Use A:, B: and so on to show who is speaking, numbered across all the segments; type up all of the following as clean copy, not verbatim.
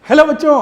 A: Hello बच्चों,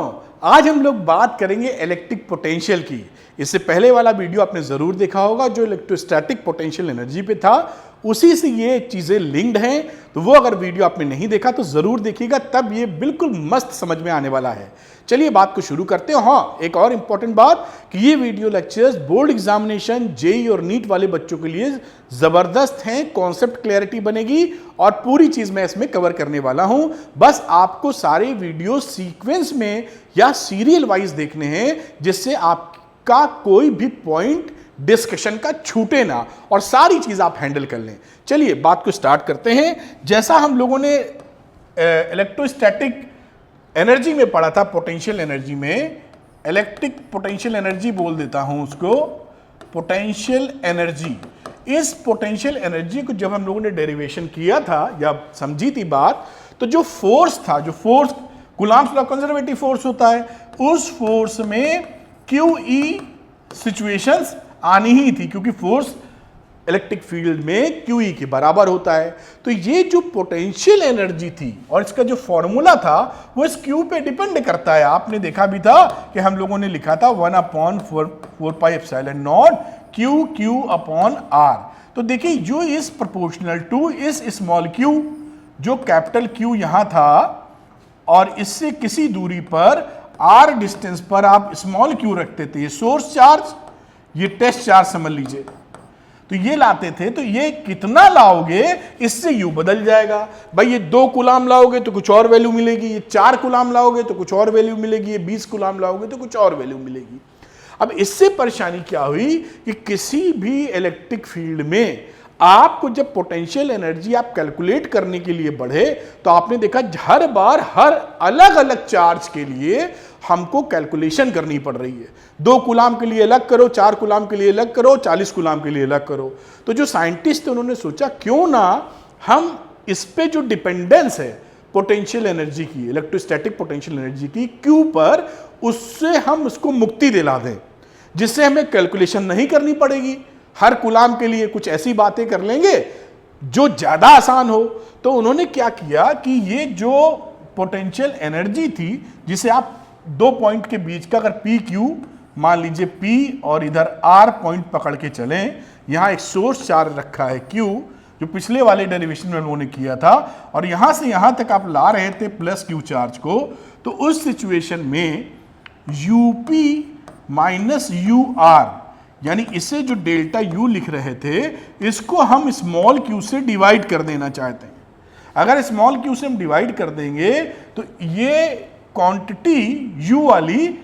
A: आज हम लोग बात करेंगे इलेक्ट्रिक पोटेंशियल की। इससे पहले वाला वीडियो आपने जरूर देखा होगा जो इलेक्ट्रोस्टैटिक पोटेंशियल एनर्जी पे था, उसी से ये चीजें लिंक्ड हैं। तो वो अगर वीडियो आपने नहीं देखा तो जरूर देखिएगा, तब ये बिल्कुल मस्त समझ में आने वाला है। चलिए बात को शुरू करते हैं। हाँ, एक और इंपॉर्टेंट बात कि ये video lectures board examination, JEE और नीट वाले बच्चों के लिए जबरदस्त हैं। कॉन्सेप्ट क्लैरिटी बनेगी और पूरी चीज मैं इसमें कवर करने वाला हूं। बस आपको सारे वीडियो सीक्वेंस में या सीरियल वाइज देखने हैं, जिससे आपका कोई भी पॉइंट डिस्कशन का छूटे ना और सारी चीज आप हैंडल कर लें। चलिए बात को स्टार्ट करते हैं। जैसा हम लोगों ने इलेक्ट्रोस्टैटिक एनर्जी में पढ़ा था, पोटेंशियल एनर्जी में, इलेक्ट्रिक पोटेंशियल एनर्जी बोल देता हूं उसको, पोटेंशियल एनर्जी। इस पोटेंशियल एनर्जी को जब हम लोगों ने डेरिवेशन किया था या समझी थी बात, तो जो फोर्स था, जो force Coulomb's law conservative force होता है, उस फोर्स में QE सिचुएशंस आनी ही थी, क्योंकि फोर्स इलेक्ट्रिक फील्ड में QE के बराबर होता है। तो ये जो पोटेंशियल एनर्जी थी और इसका जो फॉर्मूला था वो इस Q पे डिपेंड करता है। आपने देखा भी था कि हम लोगों ने लिखा था 1/4πε0 QQ/R। तो देखिए, जो इज प्रोपोर्शनल टू इस स्मॉल q, जो कैपिटल Q यहां था और इससे किसी दूरी पर R डिस्टेंस पर आप स्मॉल q रखते थे, ये सोर्स चार्ज, ये टेस्ट चार्ज समझ लीजिए, तो ये लाते थे। तो ये कितना लाओगे इससे यू बदल जाएगा। भाई ये 2 कूलाम लाओगे तो कुछ और वैल्यू मिलेगी, ये 4 कूलाम लाओगे तो कुछ और वैल्यू मिलेगी, ये 20 कूलाम लाओगे तो कुछ और वैल्यू मिलेगी। अब इससे परेशानी क्या हुई कि किसी भी इलेक्ट्रिक फील्ड में आपको जब पोटेंशियल एनर्जी आप कैलकुलेट करने के लिए बढ़े, तो आपने देखा हर बार हर अलग अलग चार्ज के लिए हमको कैलकुलेशन करनी पड़ रही है। 2 कूलाम के लिए अलग करो, 4 कूलाम के लिए अलग करो, 40 कूलाम के लिए अलग करो। तो जो साइंटिस्ट थे उन्होंने सोचा क्यों ना हम इस पे जो डिपेंडेंस है पोटेंशियल एनर्जी की, इलेक्ट्रोस्टैटिक पोटेंशियल एनर्जी की Q पर, उससे हम उसको मुक्ति दिला दें, जिससे हमें कैलकुलेशन नहीं करनी पड़ेगी। हर कूलाम के लिए कुछ ऐसी बातें कर लेंगे जो ज्यादा आसान हो। तो उन्होंने क्या किया कि ये जो पोटेंशियल एनर्जी थी, जिसे आप 2 पॉइंट के बीच का अगर PQ मान लीजिए, P और इधर R पॉइंट पकड़ के चलें, यहां एक सोर्स चार्ज रखा है Q, जो पिछले वाले डेरिवेशन में उन्होंने किया था, और यहां से यहां तक आप ला रहे थे प्लस Q चार्ज को। तो उस सिचुएशन में UP माइनस UR, यानी इसे जो डेल्टा U लिख रहे थे, इसको हम स्मॉल q से डिवाइड कर देना चाहते हैं। अगर स्मॉल q से हम डिवाइड कर देंगे तो ये क्वांटिटी U वाली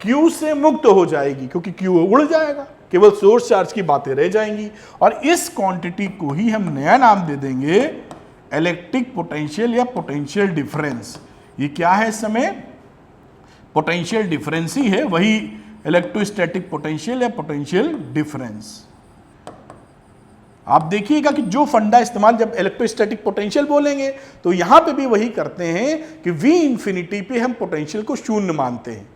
A: Q से मुक्त हो जाएगी, क्योंकि Q उड़ जाएगा, केवल सोर्स चार्ज की बातें रह जाएंगी। और इस क्वांटिटी को ही हम नया नाम दे देंगे इलेक्ट्रिक पोटेंशियल या पोटेंशियल डिफरेंस। ये क्या है इस समय? पोटेंशियल डिफरेंस ही है, वही इलेक्ट्रोस्टैटिक पोटेंशियल या पोटेंशियल डिफरेंस। आप देखिएगा कि जो फंडा इस्तेमाल जब इलेक्ट्रोस्टैटिक पोटेंशियल बोलेंगे तो यहां पे भी वही करते हैं कि V इंफिनिटी पे हम पोटेंशियल को शून्य मानते हैं।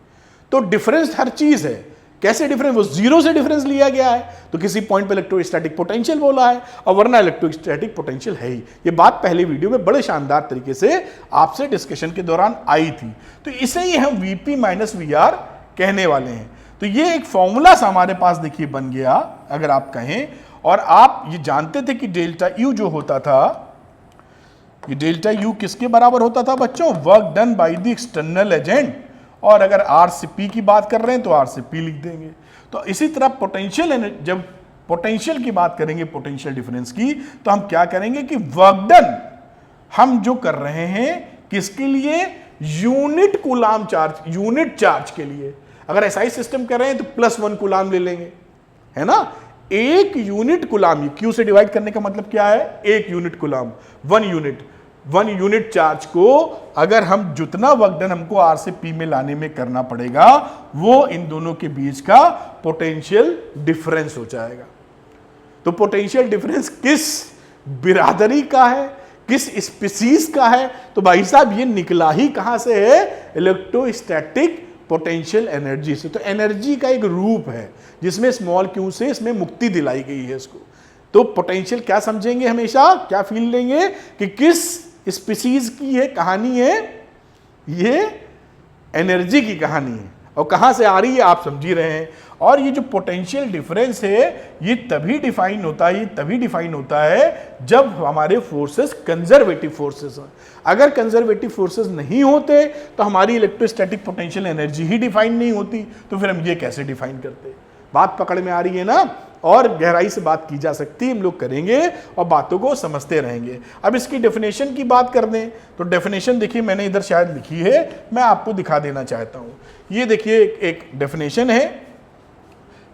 A: तो डिफरेंस हर चीज है। कैसे डिफरेंस? वो 0 से डिफरेंस लिया गया है, तो किसी पॉइंट पे इलेक्ट्रोस्टैटिक पोटेंशियल बोला है, और वरना इलेक्ट्रोस्टैटिक पोटेंशियल है ही। ये बात पहले वीडियो में बड़े शानदार तरीके से आपसे डिस्कशन के दौरान आई थी। तो इसे ही हम VP माइनस VR कहने वाले हैं। तो ये एक फॉर्मूला सा हमारे पास देखिए बन गया, अगर आप कहें। और आप ये जानते थे कि डेल्टा U जो होता था, ये डेल्टा U किसके बराबर होता था बच्चों? Work done by the external agent. और अगर R से P की बात कर रहे हैं तो R से P लिख देंगे। तो इसी तरह पोटेंशियल, जब पोटेंशियल की बात करेंगे पोटेंशियल डिफरेंस की, तो हम क्या करेंगे कि वर्क डन हम जो कर रहे हैं किसके लिए? Unit coulomb charge, unit charge के लिए। अगर SI सिस्टम कर रहे हैं तो +1 कूलाम ले लेंगे, है ना? 1 यूनिट कूलाम, Q से डिवाइड करने का मतलब क्या है? 1 यूनिट कूलाम, 1 यूनिट चार्ज को अगर हम जितना वर्क डन हमको R से P में लाने में करना पड़ेगा, वो इन दोनों के बीच का पोटेंशियल डिफरेंस हो जाएगा। तो पोटेंशियल डिफरेंस किस बिरादरी का है, किस स्पीसीज का है? तो भाई साहब ये निकला ही कहां से है? इलेक्ट्रोस्टैटिक पोटेंशियल एनर्जी से। तो एनर्जी का एक रूप है जिसमें स्मॉल q से इसमें मुक्ति दिलाई गई है इसको। तो पोटेंशियल क्या समझेंगे हमेशा, क्या फील लेंगे कि किस स्पीसीज की ये कहानी है? ये एनर्जी की कहानी है, और कहां से आ रही है आप समझ ही रहे हैं। और ये जो पोटेंशियल डिफरेंस है ये तभी डिफाइन होता है जब हमारे फोर्सेस कंजर्वेटिव फोर्सेस हैं। अगर कंजर्वेटिव फोर्सेस नहीं होते तो हमारी इलेक्ट्रोस्टैटिक पोटेंशियल एनर्जी ही डिफाइन नहीं होती, तो फिर हम ये कैसे डिफाइन करते। बात पकड़ में आ रही है ना, और गहराई से बात की जा सकती है, हम लोग करेंगे और बातों को समझते रहेंगे। अब इसकी डेफिनेशन की बात कर दें तो डेफिनेशन देखिए मैंने इधर शायद लिखी है, मैं आपको दिखा देना चाहता हूं। ये देखिए एक डेफिनेशन है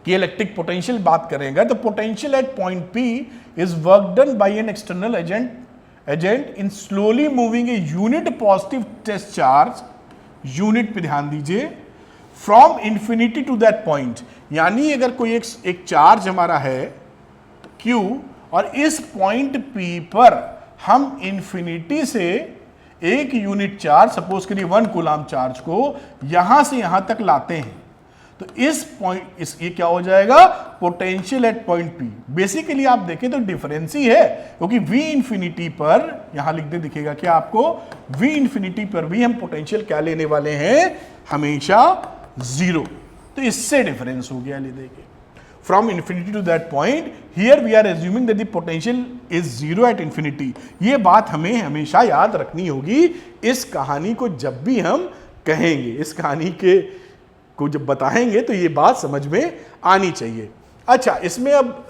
A: कि इलेक्ट्रिक पोटेंशियल बात करेंगे तो potential at point P is work done by an external agent in slowly moving a unit positive test charge, unit पे ध्यान दीजिए, from infinity to that point. यानी अगर कोई एक चार्ज हमारा है Q और इस पॉइंट P पर हम इंफिनिटी से एक यूनिट चार्ज, सपोज करिए 1 कूलम चार्ज को यहां से यहां तक लाते हैं, तो इस पॉइंट ये क्या हो जाएगा, potential at point P। Basically आप देखें तो डिफरेंस ही है, क्योंकि V इंफिनिटी पर यहां लिख दे, दिखेगा क्या आपको, V इंफिनिटी पर भी हम पोटेंशियल क्या लेने वाले हैं, हमेशा 0। तो इससे डिफरेंस हो गया, ले देखिए, from infinity to that point here we are assuming that the potential is 0 at infinity. ये बात हमें हमेशा याद रखनी होगी, इस कहानी को जब भी हम कहेंगे, इस कहानी के को जब बताएंगे तो ये बात समझ में आनी चाहिए। अच्छा, इसमें अब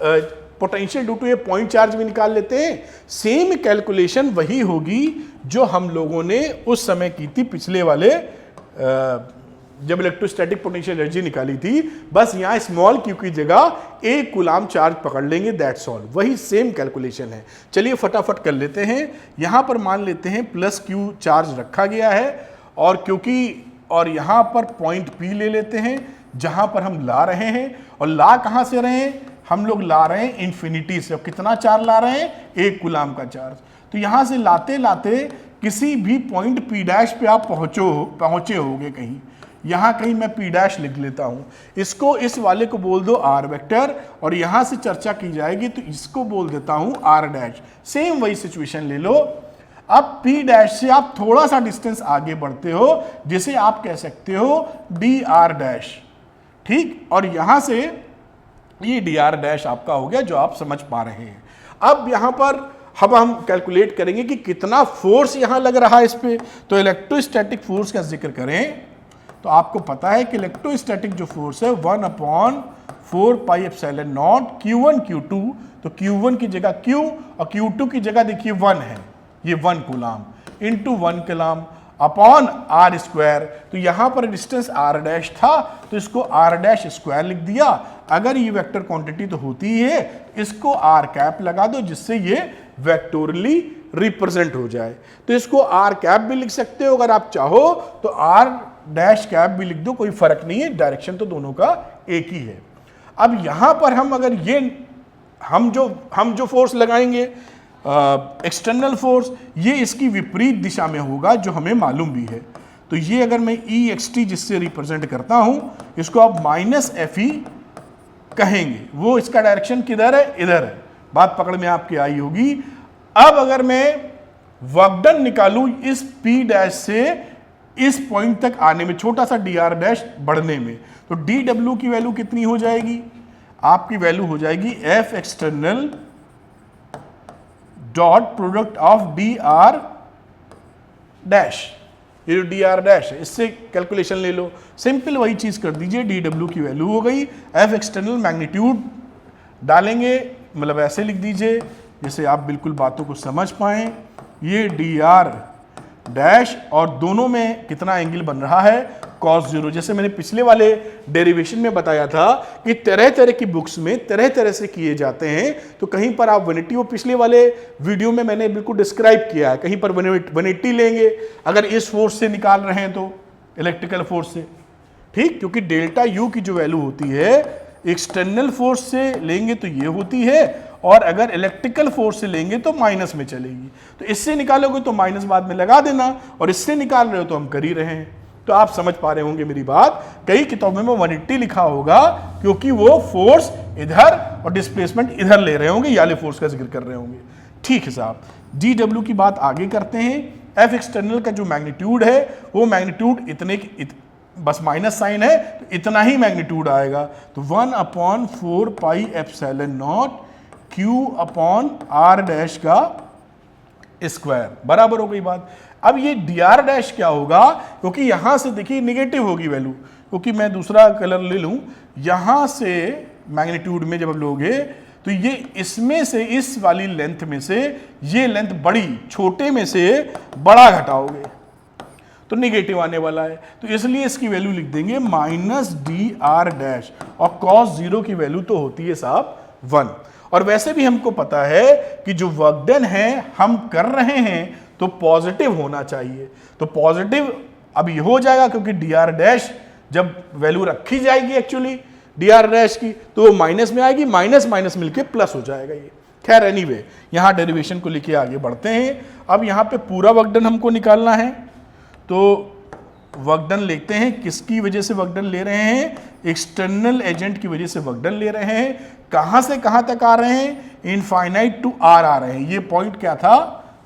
A: potential due to a point charge भी निकाल लेते हैं। सेम कैलकुलेशन वही होगी जो हम लोगों ने उस समय की थी पिछले वाले जब इलेक्ट्रोस्टैटिक पोटेंशियल एनर्जी निकाली थी, बस यहां स्मॉल क्यू की जगह एक कूलम चार्ज पकड़ लेंगे, दैट्स ऑल। वही सेम कैलकुलेशन है। चलिए फटाफट कर लेते हैं। यहां पर मान लेते हैं प्लस क्यू चार्ज रखा गया है, और क्योंकि और यहां पर पॉइंट P ले लेते हैं जहां पर हम ला रहे हैं, और ला कहां से रहे हैं, हम लोग ला रहे हैं इंफिनिटी से। और कितना चार्ज ला रहे हैं, एक कूलम का चार्ज। तो यहां से लाते लाते किसी भी पॉइंट P' पे आप पहुंचे होगे कहीं, यहां कहीं मैं P' लिख लेता हूं, इसको, इस वाले को बोल दो R वेक्टर, और यहां से चर्चा की जाएगी तो इसको बोल देता हूं R'। सेम वही सिचुएशन ले लो। अब P' से आप थोड़ा सा डिस्टेंस आगे बढ़ते हो, जिसे आप कह सकते हो dr', ठीक, और यहां से ये dr' आपका हो गया, जो आप समझ पा रहे हैं। अब यहां पर हम कैलकुलेट करेंगे कि कितना फोर्स यहां लग रहा है इस पे। तो इलेक्ट्रोस्टैटिक फोर्स का जिक्र करें तो आपको पता है कि इलेक्ट्रोस्टैटिक जो फोर्स है 1/4πε0 Q1 Q2। तो Q1 की जगह Q और Q2 की जगह देखिए 1 है, ये 1 coulomb into 1 coulomb upon R²। तो यहां पर डिस्टेंस R' था तो इसको R' लिख दिया। अगर ये वेक्टर क्वांटिटी तो होती ही है, इसको R' लगा दो जिससे ये वेक्टोरली रिप्रेजेंट हो जाए। तो इसको R' भी लिख सकते हो अगर आप चाहो तो R' भी लिख दो, कोई फर्क नहीं है, डायरेक्शन तो दोनों का एक ही है। अब यहां पर हम अगर ये हम जो फोर्स लगाएंगे एक्सटर्नल फोर्स, ये इसकी विपरीत दिशा में होगा जो हमें मालूम भी है। तो ये अगर मैं EXT जिससे रिप्रेजेंट करता हूं, इसको आप -FE कहेंगे, वो इसका डायरेक्शन किधर है, इधर है। बात पकड़ में आपकी आई होगी। अब अगर मैं वर्क डन निकालूं इस P' से इस पॉइंट तक आने में, छोटा सा dr' बढ़ने में, तो dW की वैल्यू कितनी हो जाएगी, आपकी वैल्यू हो जाएगी F external dot product of dr'। ये जो dr' है इससे कैलकुलेशन ले लो, सिंपल वही चीज कर दीजिए, dW की वैल्यू हो गई, F एक्सटर्नल मैग्नीट्यूड डालेंगे, मतलब ऐसे लिख दीजिए जैसे आप बिल्कुल बातों को समझ पाएं। ये dr' और दोनों में कितना एंगल बन रहा है, cos 0। जैसे मैंने पिछले वाले डेरिवेशन में बताया था कि तरह तरह की बुक्स में तरह तरह से किए जाते हैं। तो कहीं पर आप 180, वो पिछले वाले वीडियो में मैंने बिल्कुल डिस्क्राइब किया है, कहीं पर 180 लेंगे अगर इस फोर्स से निकाल रहे हैं तो इलेक्ट्रिकल फोर्स से, ठीक, क्योंकि डेल्टा यू की जो वैल्यू होती है एक्सटर्नल फोर्स से लेंगे तो ये होती है, और अगर इलेक्ट्रिकल फोर्स से लेंगे तो माइनस में चलेगी। तो इससे निकालोगे तो माइनस बाद में लगा देना, और इससे निकाल रहे हो तो हम कर ही रहे हैं। तो आप समझ पा रहे होंगे मेरी बात। कई किताबों में 180 लिखा होगा क्योंकि वो फोर्स इधर और डिस्प्लेसमेंट इधर ले रहे होंगे, याले फोर्स का जिक्र कर रहे होंगे। ठीक है साहब, dW की बात आगे करते हैं। एफ एक्सटर्नल का जो मैग्नीट्यूड है वो मैग्नीट्यूड बस माइनस साइन है तो इतना ही मैग्नीट्यूड आएगा। तो 1/4 pi epsilon naught q upon r dash का स्क्वायर बराबर हो गई बात। अब ये डी आर डैश क्या होगा, क्योंकि यहां से देखिए निगेटिव होगी वैल्यू, क्योंकि मैं दूसरा कलर ले लूं, यहां से मैग्नीट्यूड में जब आप लोगे तो ये इसमें से इस वाली लेंथ में से ये लेंथ बड़ी, छोटे में से बड़ा घटाओगे तो निगेटिव आने वाला है, तो इसलिए इसकी वैल्यू लिख देंगे माइनस डी आर डैश, और cos 0 की वैल्यू तो होती है साहब 1। और वैसे भी हमको पता है कि जो वर्क डन है हम कर रहे हैं तो पॉजिटिव होना चाहिए, तो पॉजिटिव अब ये हो जाएगा, क्योंकि डी आर डैश जब वैल्यू रखी जाएगी एक्चुअली डी आर डैश की तो माइनस में आएगी, माइनस माइनस मिलके प्लस हो जाएगा ये। खैर एनीवे यहां डेरिवेशन को लेके आगे बढ़ते हैं। अब यहां पे पूरा वर्क डन हमको निकालना है, तो वर्क डन लेते हैं, किसकी वजह से वर्क डन ले रहे हैं, एक्सटर्नल एजेंट की वजह से वर्क डन ले रहे हैं। कहां से कहां तक आ रहे हैं, इनफाइनाइट टू आर आ रहे हैं। ये पॉइंट क्या था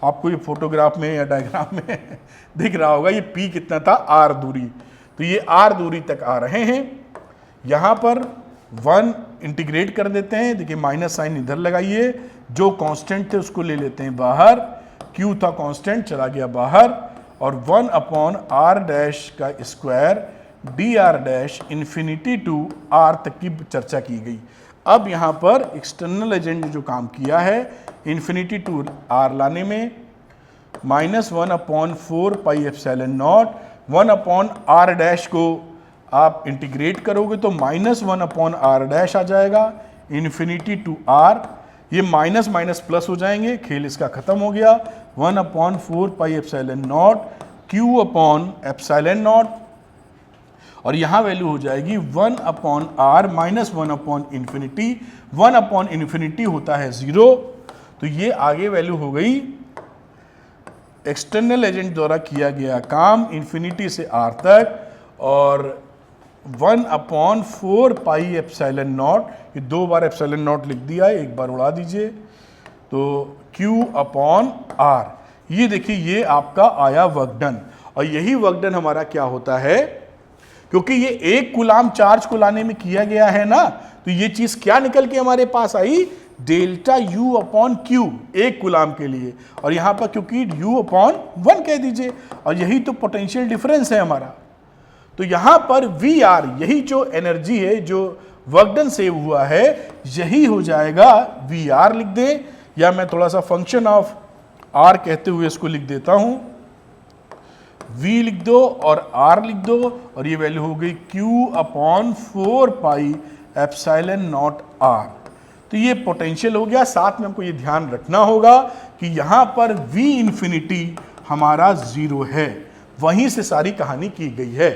A: आपको ये फोटोग्राफ में या डायग्राम में दिख रहा होगा, ये पी कितना था, आर दूरी, तो ये आर दूरी तक आ रहे हैं। यहां पर 1 इंटीग्रेट कर देते हैं, देखिए माइनस साइन इधर लगाइए, जो कांस्टेंट थे उसको ले लेते हैं बाहर, क्यू था कांस्टेंट चला गया बाहर, और 1/r डैश का square d r dash infinity to r तक की चर्चा की गई। अब यहाँ पर एक्सटर्नल एजेंट ने जो काम किया है इन्फिनिटी टू आर लाने में, -1/4 pi epsilon not 1/r dash को आप इंटीग्रेट करोगे तो -1/r डैश आ जाएगा इन्फिनिटी टू आर, ये माइनस माइनस प्लस हो जाएंगे, खेल इसका खत्म हो गया। 1/4 pi epsilon naught q upon epsilon not, और यहां वैल्यू हो जाएगी 1/r माइनस 1/इन्फिनिटी, 1/इन्फिनिटी होता है 0, तो ये आगे वैल्यू हो गई एक्सटर्नल एजेंट द्वारा किया गया काम इन्फिनिटी से r तक, और 1/4 पाई एप्सिलॉन नॉट, ये 2 बार एप्सिलॉन नॉट लिख दिया है, एक बार उड़ा दीजिए, तो Q अपॉन R, ये देखिए ये आपका आया वर्क डन। और यही वर्क डन हमारा क्या होता है, क्योंकि ये 1 कूलाम चार्ज को लाने में किया गया है ना, तो ये चीज क्या निकल के हमारे पास आई, delta U upon Q 1 coulomb के लिए, और यहां पर क्योंकि U अपॉन 1 कह दीजिए, और यही तो पोटेंशियल डिफरेंस है हमारा। तो यहां पर VR, यही जो एनर्जी है जो वर्क डन सेव हुआ है, यही हो जाएगा VR लिख दें, या मैं थोड़ा सा फंक्शन ऑफ R कहते हुए इसको लिख देता हूं, V लिख दो और R लिख दो, और ये वैल्यू हो गई Q/4 pi epsilon not R। तो ये पोटेंशियल हो गया। साथ में हमको ये ध्यान रखना होगा कि यहां पर V इंफिनिटी हमारा 0 है, वहीं से सारी कहानी की गई है।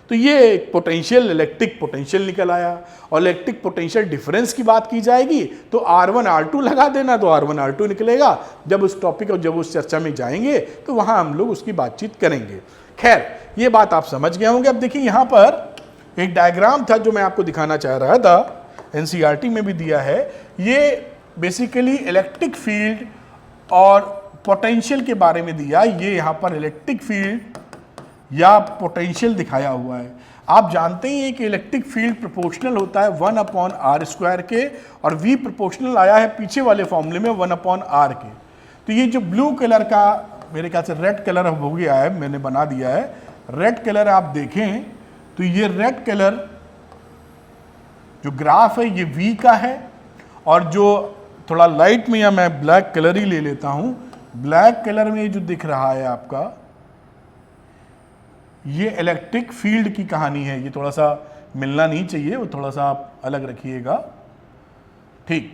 A: तो ये पोटेंशियल इलेक्ट्रिक पोटेंशियल निकल आया, और इलेक्ट्रिक पोटेंशियल डिफरेंस की बात की जाएगी तो R1 R2 लगा देना, तो R1 R2 निकलेगा। जब उस टॉपिक और जब उस चर्चा में जाएंगे तो वहां हम लोग उसकी बातचीत करेंगे। खैर ये बात आप समझ गए होंगे। अब देखिए यहाँ पर एक डायग्राम था जो मैं आपको दिखाना चाह रहा था, NCERT में भी दिया है। ये बेसिकली इलेक्ट्रिक फील्ड और पोटेंशियल के बारे में दिया। ये यहाँ पर इलेक्ट्रिक फील्ड या पोटेंशियल दिखाया हुआ है। आप जानते ही हैं कि इलेक्ट्रिक फील्ड प्रोपोर्शनल होता है 1/r² के, और V प्रोपोर्शनल आया है पीछे वाले फॉर्मूले में 1/r के। तो ये जो ब्लू कलर का, मेरे ख्याल से रेड कलर हो गया है, मैंने बना दिया है रेड कलर, आप देखें तो ये रेड कलर जो ग्राफ है ये V का है, और जो थोड़ा लाइट में, या मैं ब्लैक कलर ही ले लेता हूं, ब्लैक कलर में जो दिख रहा है आपका ये इलेक्ट्रिक फील्ड की कहानी है। ये थोड़ा सा मिलना नहीं चाहिए, वो थोड़ा सा आप अलग रखिएगा, ठीक।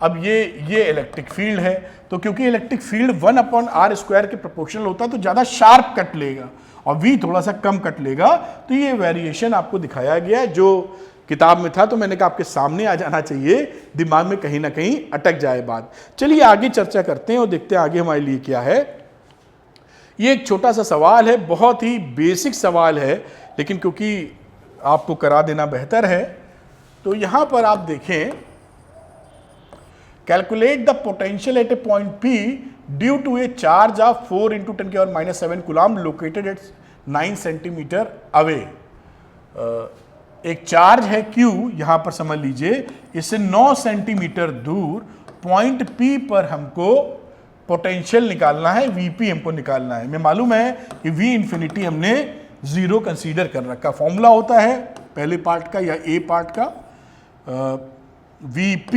A: अब ये इलेक्ट्रिक फील्ड है, तो क्योंकि इलेक्ट्रिक फील्ड 1/r² के प्रोपोर्शनल होता है तो ज़्यादा शार्प कट लेगा, और V थोड़ा सा कम कट लेगा। तो ये वेरिएशन आपको दिखाया गया है, जो किताब में था, तो मैंने कहा आपके सामने आ जाना चाहिए, दिमाग में कहीं ना कहीं अटक जाए बात। चलिए आगे चर्चा करते हैं और देखते हैं आगे हमारे लिए क्या है। ये एक छोटा सा सवाल है, बहुत ही बेसिक सवाल है, लेकिन क्योंकि आपको करा देना बेहतर है, तो यहां पर आप देखें, calculate the potential at a point P due to a charge of 4 × 10⁻⁷ coulomb located at 9 centimetre away. एक चार्ज है Q, यहां पर समझ लीजिए, इससे 9 सेंटीमीटर दूर पॉइंट P पर हमको पोटेंशियल निकालना है, Vp हमको निकालना है। हमें मालूम है कि V इंफिनिटी हमने 0 कंसीडर कर रखा। फॉर्मूला होता है पहले पार्ट का या ए पार्ट का, Vp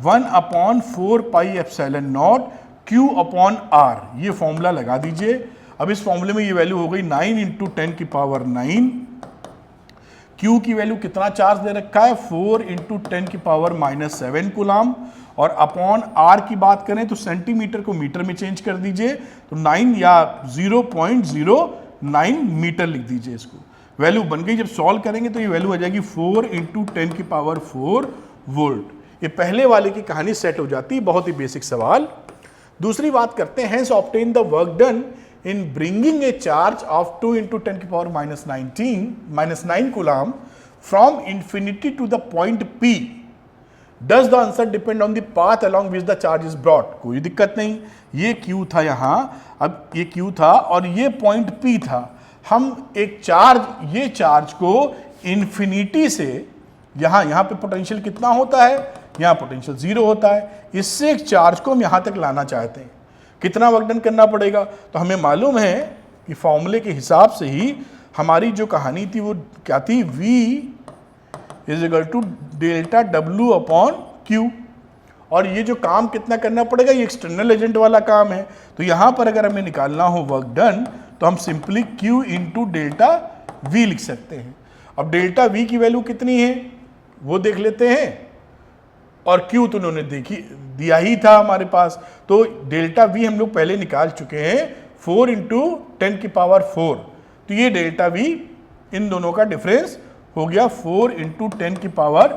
A: 1/4πε0 Q/R, ये फॉर्मूला लगा दीजिए। अब इस फॉर्मूले में ये वैल्यू हो गई 9 × 10⁹। Q की वैल्यू कितना चार्ज दे रखा है, 4 × 10⁻⁷ कूलम, और अपॉन R की बात करें तो सेंटीमीटर को मीटर में चेंज कर दीजिए, तो 9 या 0.09 मीटर लिख दीजिए। इसको वैल्यू बन गई। जब सॉल्व करेंगे तो ये वैल्यू आ जाएगी 4 × 10⁴ वोल्ट। ये पहले वाले की कहानी सेट हो जाती है, बहुत ही बेसिक सवाल। दूसरी बात करते हैं, obtain the work done in bringing a charge of 2 × 10⁻⁹ coulomb from infinity to the point P। Does the answer depend on the path along which the charge is brought? कोई दिक्कत नहीं, ये Q था यहाँ, अब ये Q था और ये पॉइंट P था। हम एक चार्ज, ये चार्ज को इंफिनिटी से यहाँ पे पोटेंशियल कितना होता है, यहाँ पोटेंशियल 0 होता है, इससे एक चार्ज को हम यहाँ तक लाना चाहते हैं। कितना वर्क डन करना पड़ेगा, तो हमें मालूम है कि फॉर्मूले के हिसाब से ही हमारी जो कहानी थी वो क्या थी, V = ΔW/Q। और ये जो काम कितना करना पड़ेगा, ये एक्सटर्नल एजेंट वाला काम है। तो यहां पर अगर हमें निकालना हो वर्क डन तो हम सिंपली Q × ΔV लिख सकते हैं। अब ΔV की वैल्यू कितनी है वो देख लेते हैं, और Q तो उन्होंने दिया ही था हमारे पास, तो ΔV हम लोग पहले निकाल चुके हैं 4 × 10⁴। तो ये ΔV इन दोनों का डिफरेंस हो गया 4 × 10⁴,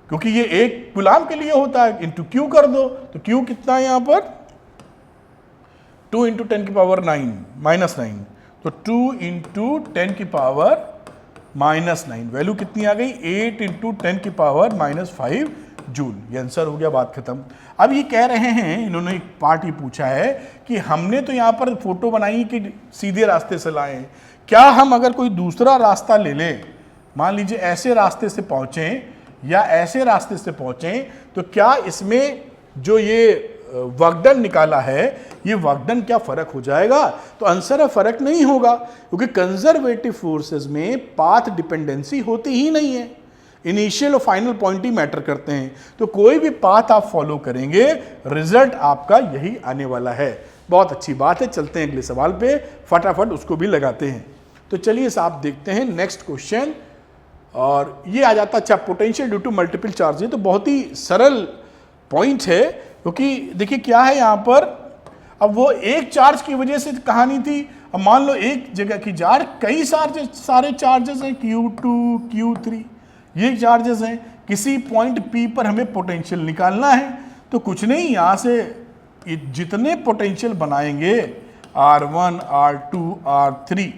A: क्योंकि ये एक कूलम के लिए होता है, इंटू Q कर दो, तो Q कितना है यहाँ पर 2 × 10⁻⁹, तो 2 × 10⁻⁹, वैल्यू कितनी आ गई 8 × 10⁻⁵ जूल। ये आंसर हो गया, बात खत्म। अब ये कह रहे हैं, इन्होंने एक पार्ट ये पूछा है कि हमने तो यहाँ पर फोटो बनाई कि सीधे रास्ते से लाए, क्या हम अगर कोई दूसरा रास्ता ले लें, मान लीजिए ऐसे रास्ते से पहुंचें या ऐसे रास्ते से पहुंचें, तो क्या इसमें जो ये वर्क डन निकाला है, ये वर्क डन क्या फर्क हो जाएगा? तो आंसर है फर्क नहीं होगा, क्योंकि कंजर्वेटिव फोर्सेस में पाथ डिपेंडेंसी होती ही नहीं है, इनिशियल और फाइनल पॉइंट ही मैटर करते हैं। तो कोई भी पाथ आप फॉलो करेंगे, रिजल्ट आपका यही आने वाला है। बहुत अच्छी बात है, चलते हैं अगले सवाल पे, फटाफट उसको भी लगाते हैं। तो चलिए साहब देखते हैं नेक्स्ट क्वेश्चन, और ये आ जाता, अच्छा, potential due to multiple charge. ये तो बहुत ही सरल पॉइंट है, क्योंकि देखिए क्या है यहाँ पर, अब वो एक चार्ज की वजह से कहानी थी। अब मान लो एक जगह की चार्ज, कई सारे चार्जेस हैं, Q2 Q3 ये चार्जेस हैं, किसी पॉइंट P पर हमें पोटेंशियल निकालना है। तो कुछ नहीं, यहाँ से जितने पोटेंशियल बनाएंगे R1 R2 R3,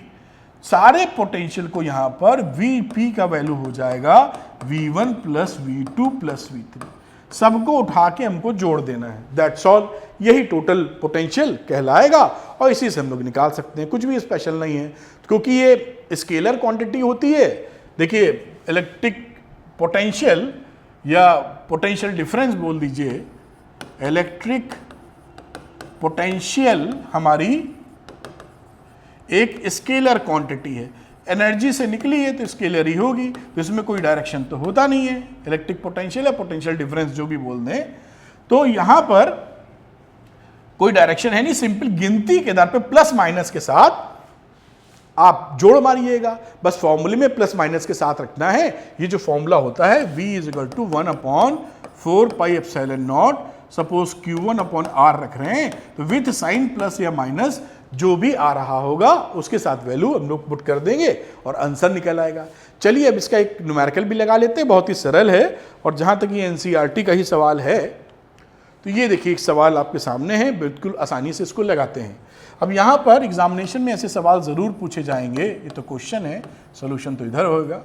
A: सारे पोटेंशियल को यहाँ पर Vp का वैल्यू हो जाएगा V1 + V2 + V3, सबको उठा के हमको जोड़ देना है, दैट्स ऑल। यही टोटल पोटेंशियल कहलाएगा, और इसी से हम लोग निकाल सकते हैं, कुछ भी स्पेशल नहीं है, क्योंकि ये स्केलर क्वांटिटी होती है। देखिए इलेक्ट्रिक पोटेंशियल या पोटेंशियल डिफरेंस बोल दीजिए, इलेक्ट्रिक पोटेंशियल हमारी एक स्केलर क्वांटिटी है, एनर्जी से निकली है तो स्केलर ही होगी, तो इसमें कोई डायरेक्शन तो होता नहीं है। इलेक्ट्रिक पोटेंशियल या पोटेंशियल डिफरेंस जो भी बोल दें, तो यहां पर कोई डायरेक्शन है नहीं, सिंपल गिनती के आधार पे प्लस माइनस के साथ आप जोड़ मारिएगा, बस फॉर्मूले में प्लस माइनस के साथ रखना है। ये जो फॉर्मूला होता है V = 1/4πε0, सपोज Q1/R रख रहे हैं, तो विथ साइन प्लस या माइनस जो भी आ रहा होगा उसके साथ वैल्यू हम लोग पुट कर देंगे और आंसर निकल आएगा। चलिए अब इसका एक न्यूमेरिकल भी लगा लेते हैं, बहुत ही सरल है, और जहां तक ये NCERT का ही सवाल है, तो ये देखिए एक सवाल आपके सामने है, बिल्कुल आसानी से इसको लगाते हैं। अब यहाँ पर एग्जामिनेशन में ऐसे सवाल ज़रूर पूछे जाएंगे, ये तो क्वेश्चन है, सोल्यूशन तो इधर होगा।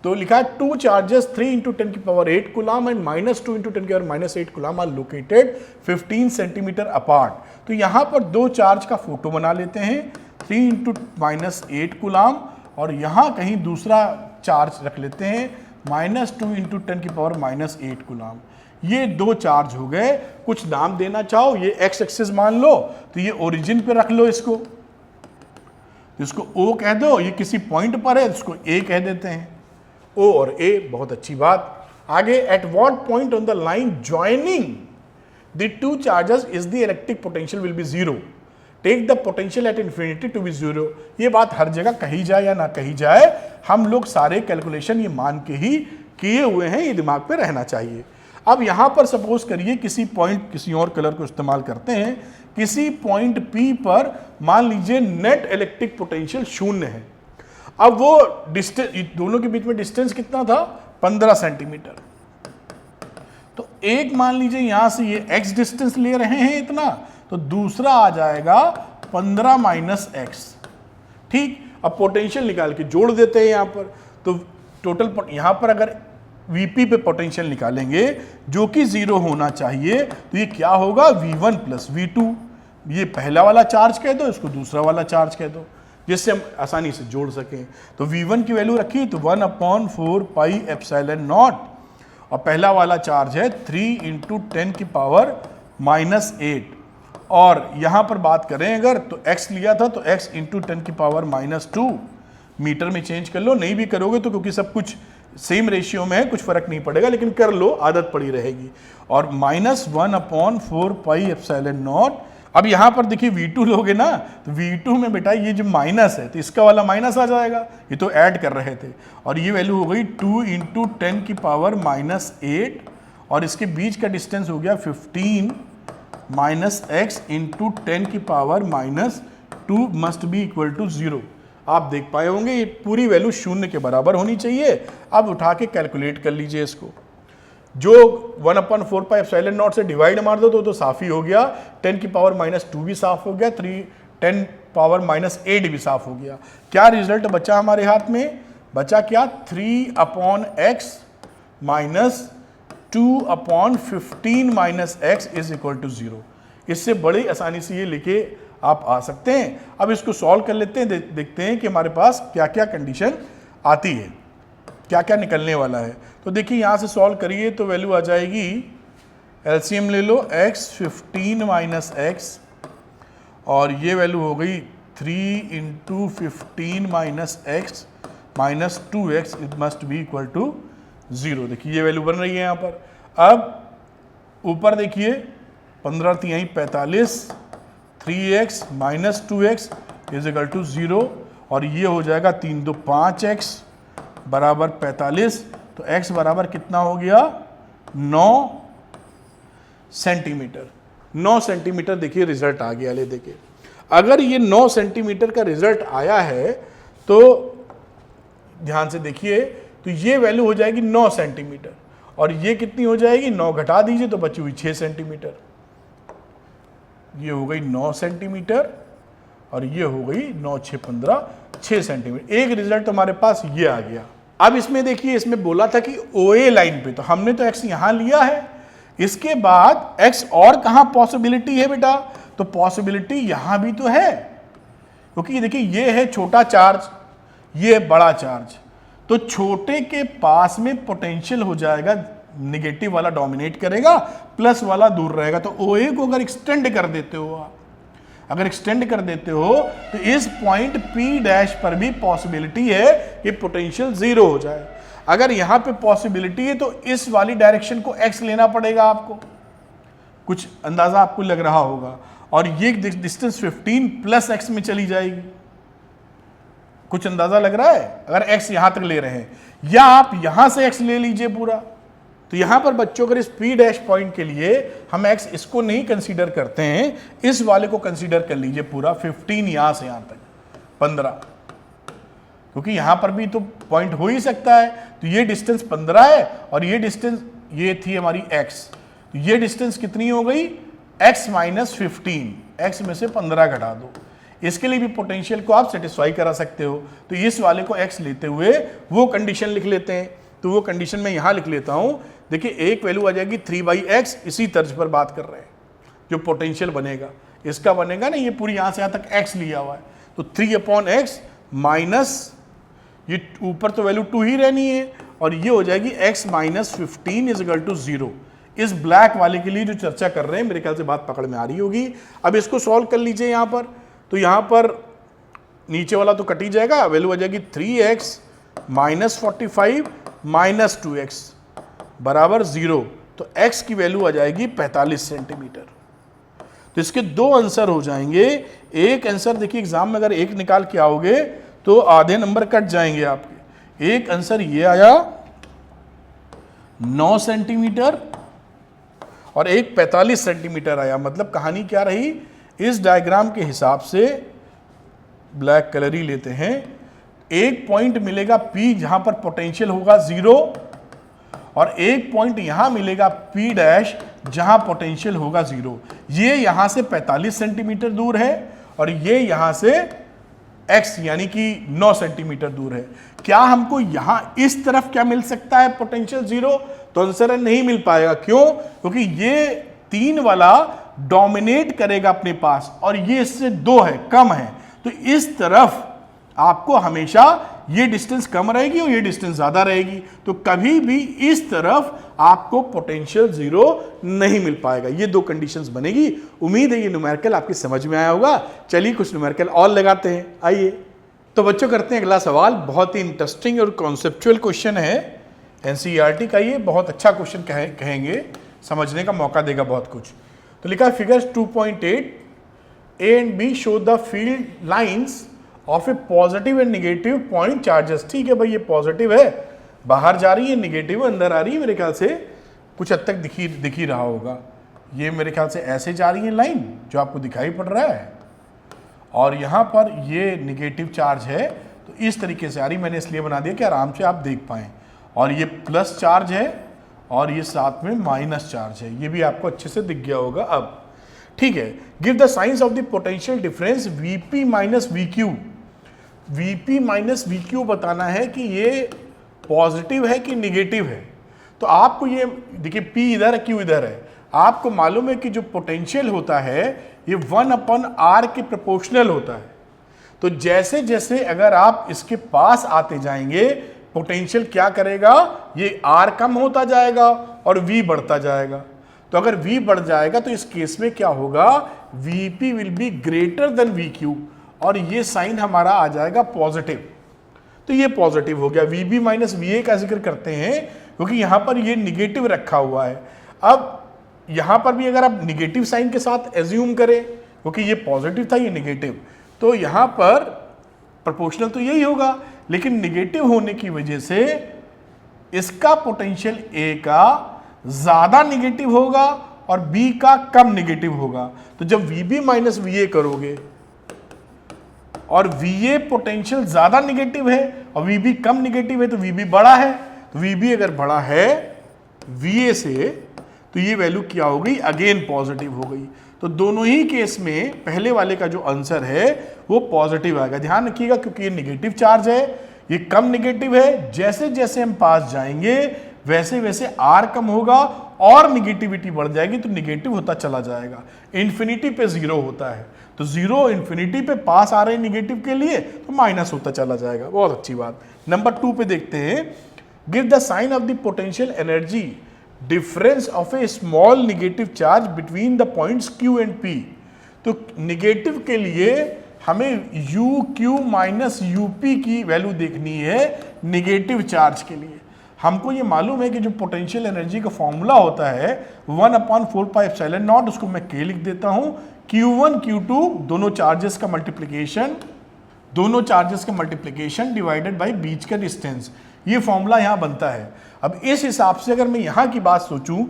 A: तो लिखा है 2 चार्जेस 3 इंटू 10 की पावर 8 कूलम एंड -2 इंटू 10 की power -8 coulomb are located 15 centimetre apart. तो यहां पर दो चार्ज का फोटो बना लेते हैं, 3 इंटू -8 कूलम, और यहां कहीं दूसरा चार्ज रख लेते हैं -2 इंटू 10 की पावर -8 कूलम। ये दो चार्ज हो गए। कुछ नाम देना चाहो, ये एक्स एक्सिस मान लो, तो ये ओरिजिन पे रख लो, इसको O कह दो, ये किसी पॉइंट पर है, इसको A कह देते हैं, O और A। बहुत अच्छी बात। आगे, at what point on the line joining the two charges is the electric potential will be zero, take the potential at infinity to be zero. ये बात हर जगह कही जाए या ना कही जाए, हम लोग सारे कैलकुलेशन ये मान के ही किए हुए हैं, ये दिमाग पे रहना चाहिए। अब यहां पर सपोज करिए किसी पॉइंट, किसी और कलर को इस्तेमाल करते हैं, किसी पॉइंट P पर मान लीजिए नेट इलेक्ट्रिक पोटेंशियल 0 है। अब वो डिस्टेंस, दोनों के बीच में डिस्टेंस कितना था, 15 सेंटीमीटर। तो एक मान लीजिए यहां से ये x डिस्टेंस ले रहे हैं इतना, तो दूसरा आ जाएगा 15 माइनस x। ठीक, अब पोटेंशियल निकाल के जोड़ देते हैं यहां पर, तो टोटल यहां पर अगर Vp पे पोटेंशियल निकालेंगे जो कि 0 होना चाहिए, तो ये क्या होगा, V1 प्लस V2। ये पहला वाला चार्ज कह दो, इसको दूसरा वाला चार्ज कह दो, जिससे हम आसानी से जोड़ सकें। तो V1 की वैल्यू रखी तो 1/4 पाई एप्सिलॉन नॉट, और पहला वाला चार्ज है 3 इंटू 10 की पावर -8। और यहां पर बात करें अगर, तो x लिया था तो x इंटू 10 की पावर -2। मीटर में चेंज कर लो, नहीं भी करोगे तो क्योंकि सब कुछ सेम रेशियो में है, कुछ फर्क नहीं पड़ेगा, लेकिन कर लो, आदत पड़ी रहेगी। और -1/4 पाई एप्सिलॉन नॉट। अब यहां पर देखिए V2 लोगे ना, तो V2 में बेटा ये जो माइनस है, तो इसका वाला माइनस आ जाएगा, ये तो ऐड कर रहे थे, और ये वैल्यू हो गई 2 इंटू 10 की पावर -8, और इसके बीच का डिस्टेंस हो गया 15 माइनस x इंटू 10 की power -2 must be equal to 0। आप देख पाए होंगे ये पूरी वैल्यू 0 के बराबर होनी चाहिए। अब उठा के कैलकुलेट कर लीजिए इसको, जो 1/4 पाई एप्सिलॉन नॉट से डिवाइड मार दो तो साफ ही हो गया, 10 की पावर -2 भी साफ हो गया, 10 पावर -8 भी साफ हो गया। क्या रिजल्ट बचा हमारे हाथ में, बचा क्या, 3/x minus 2/15 minus x is equal to 0। इससे बड़ी आसानी से ये लिखे आप आ सकते हैं। अब इसको सॉल्व कर लेते हैं, देखते हैं कि हमारे पास क्या क्या कंडीशन आती है, क्या क्या निकलने वाला है। तो देखिए यहां से सॉल्व करिए तो वैल्यू आ जाएगी, एलसीएम ले लो, x 15 माइनस x, और ये वैल्यू हो गई 3 into 15 minus x minus 2x, it must be equal to 0। देखिए ये वैल्यू बन रही है यहाँ पर। अब ऊपर देखिए 15 तिहाई 45, 3x minus 2x is equal to 0, और ये हो जाएगा 3 2 5x बराबर 45। तो x बराबर कितना हो गया, 9 सेंटीमीटर। 9 सेंटीमीटर देखिए रिजल्ट आ गया। ले देखिए, अगर ये 9 सेंटीमीटर का रिजल्ट आया है तो ध्यान से देखिए, तो ये वैल्यू हो जाएगी 9 सेंटीमीटर, और ये कितनी हो जाएगी, 9 घटा दीजिए तो बची हुई 6 सेंटीमीटर। ये हो गई 9 सेंटीमीटर, और ये हो गई 9 6 15 6 सेंटीमीटर। एक रिजल्ट हमारे पास ये आ गया। अब इसमें देखिए, इसमें बोला था कि OA लाइन पे, तो हमने तो x यहां लिया है, इसके बाद x और कहां पॉसिबिलिटी है बेटा, तो पॉसिबिलिटी यहां भी तो है, क्योंकि देखिए ये है छोटा चार्ज, ये है बड़ा चार्ज, तो छोटे के पास में पोटेंशियल हो जाएगा, निगेटिव वाला डोमिनेट करेगा, प्लस वाला दूर रहेगा। तो OA को अगर एक्सटेंड कर देते हो आप, अगर एक्सटेंड कर देते हो तो इस पॉइंट P डैश पर भी पॉसिबिलिटी है कि पोटेंशियल 0 हो जाए। अगर यहां पे पॉसिबिलिटी है तो इस वाली डायरेक्शन को x लेना पड़ेगा आपको, कुछ अंदाजा आपको लग रहा होगा, और ये डिस्टेंस 15 प्लस x में चली जाएगी। कुछ अंदाजा लग रहा है, अगर x यहां तक ले रहे हैं, या आप यहां से x ले लीजिए पूरा, तो यहां पर बच्चों अगर इस P डैश पॉइंट के लिए हम x इसको नहीं कंसीडर करते हैं, इस वाले को कंसीडर कर लीजिए पूरा 15, यहां से यहां तक 15, क्योंकि यहां पर भी तो पॉइंट हो ही सकता है। तो ये डिस्टेंस 15 है, और ये डिस्टेंस ये थी हमारी x, तो ये डिस्टेंस कितनी हो गई, x माइनस 15, x में से 15 घटा दो, इसके लिए भी पोटेंशियल को आप सेटिस्फाई करा सकते हो। तो इस वाले को x लेते हुए वो कंडीशन लिख लेते हैं। तो वो कंडीशन मैं यहां लिख लेता हूं। देखिए एक वैल्यू आ जाएगी 3/x, इसी तर्ज पर बात कर रहे हैं। जो पोटेंशियल बनेगा इसका बनेगा ना, ये पूरी यहां से यहां तक x लिया हुआ है, तो 3/x माइनस ये ऊपर तो वैल्यू 2 ही रहनी है, और ये हो जाएगी x minus 15 is equal to 0। इस ब्लैक वाले के लिए जो चर्चा कर रहे हैं, मेरे ख्याल से बात पकड़ में आ रही होगी। अब इसको सॉल्व कर लीजिए यहां पर, तो यहां पर नीचे वाला तो कट ही जाएगा, वैल्यू आ जाएगी 3x माइनस 45 माइनस 2x बराबर 0। तो x की वैल्यू आ जाएगी 45 सेंटीमीटर। तो इसके दो आंसर हो जाएंगे। एक आंसर देखिए एग्जाम में अगर एक निकाल के आओगे तो आधे नंबर कट जाएंगे आपके। एक आंसर ये आया 9 सेंटीमीटर और एक 45 सेंटीमीटर आया। मतलब कहानी क्या रही, इस डायग्राम के हिसाब से ब्लैक कलर ही लेते हैं, एक पॉइंट मिलेगा P जहां पर पोटेंशियल होगा 0, और एक पॉइंट यहां मिलेगा P डैश जहां पोटेंशियल होगा 0। ये यहां से 45 सेंटीमीटर दूर है और ये यहां से x यानी कि 9 सेंटीमीटर दूर है। क्या हमको यहां इस तरफ क्या मिल सकता है पोटेंशियल 0? तो आंसर नहीं मिल पाएगा। क्यों? क्योंकि ये 3 वाला डोमिनेट करेगा अपने पास और ये इससे 2 है, कम है। तो इस तरफ आपको हमेशा ये डिस्टेंस कम रहेगी और ये डिस्टेंस ज्यादा रहेगी। तो कभी भी इस तरफ आपको पोटेंशियल 0 नहीं मिल पाएगा। ये 2 कंडीशंस बनेगी। उम्मीद है ये न्यूमेरिकल आपकी समझ में आया होगा। चलिए कुछ न्यूमेरिकल और लगाते हैं, आइए। तो बच्चों करते हैं अगला सवाल। बहुत ही इंटरेस्टिंग और कॉन्सेप्चुअल क्वेश्चन है, एनसीईआरटी का। ये बहुत अच्छा क्वेश्चन कहेंगे, समझने का मौका देगा बहुत कुछ। तो लिखा है figures 2.8 A and B show the field lines of a positive and negative point charges। ठीक है भाई, ये पॉजिटिव है, बाहर जा रही है, निगेटिव अंदर आ रही है। मेरे ख्याल से कुछ हद तक दिख ही रहा होगा। ये मेरे ख्याल से ऐसे जा रही है लाइन जो आपको दिखाई पड़ रहा है, और यहाँ पर ये निगेटिव चार्ज है, तो इस तरीके से आ रही। मैंने इसलिए बना दिया कि आराम से आप देख पाएँ। और ये प्लस चार्ज है और ये साथ में माइनस चार्ज है, ये भी आपको अच्छे से दिख गया होगा अब। ठीक है, give the science of the potential difference Vp minus VQ। Vp minus VQ बताना है कि ये पॉजिटिव है कि निगेटिव है। तो आपको ये देखिए, P इधर है, Q इधर है। आपको मालूम है कि जो पोटेंशियल होता है ये 1/r के प्रोपोर्शनल होता है। तो जैसे जैसे अगर आप इसके पास आते जाएंगे, पोटेंशियल क्या करेगा, ये R कम होता जाएगा और V बढ़ता जाएगा। तो अगर V बढ़ जाएगा तो इस केस में क्या होगा, Vp will be greater than VQ, और ये साइन हमारा आ जाएगा पॉजिटिव। तो ये पॉजिटिव हो गया। Vb माइनस Va का जिक्र करते हैं क्योंकि यहां पर ये निगेटिव रखा हुआ है। अब यहां पर भी अगर आप निगेटिव साइन के साथ एज्यूम करें, क्योंकि ये पॉजिटिव था, ये निगेटिव, तो यहां पर प्रोपोर्शनल तो यही होगा, लेकिन निगेटिव होने की वजह से इसका पोटेंशियल A का ज्यादा निगेटिव होगा और B का कम निगेटिव होगा। तो जब Vb माइनस Va करोगे और Va पोटेंशियल ज्यादा निगेटिव है और Vb कम निगेटिव है, तो Vb बड़ा है। तो Vb अगर बड़ा है Va से, तो ये वैल्यू क्या हो गई, अगेन पॉजिटिव हो गई। तो दोनों ही केस में पहले वाले का जो आंसर है वो पॉजिटिव आएगा। ध्यान रखिएगा, क्योंकि ये निगेटिव चार्ज है, ये कम निगेटिव है। जैसे जैसे हम पास जाएंगे वैसे वैसे R कम होगा और निगेटिविटी बढ़ जाएगी, तो निगेटिव होता चला जाएगा। इन्फिनिटी पे 0 होता है, तो 0 इन्फिनिटी पे पास आ रहे हैं निगेटिव के लिए, तो माइनस होता चला जाएगा। बहुत अच्छी बात। नंबर 2 पे देखते हैं, give the sign of the potential energy difference of a small negative charge between the points Q and P। तो निगेटिव के लिए हमें UQ माइनस UP की वैल्यू देखनी है निगेटिव चार्ज के लिए। हमको ये मालूम है कि जो पोटेंशियल एनर्जी का फॉर्मूला होता है 1/4πε0, उसको मैं K लिख देता हूं। Q1 Q2 दोनों चार्जेस का मल्टीप्लिकेशन डिवाइडेड बाय बीच का डिस्टेंस, ये फॉर्मूला यहां बनता है। अब इस हिसाब से अगर मैं यहां की बात सोचूं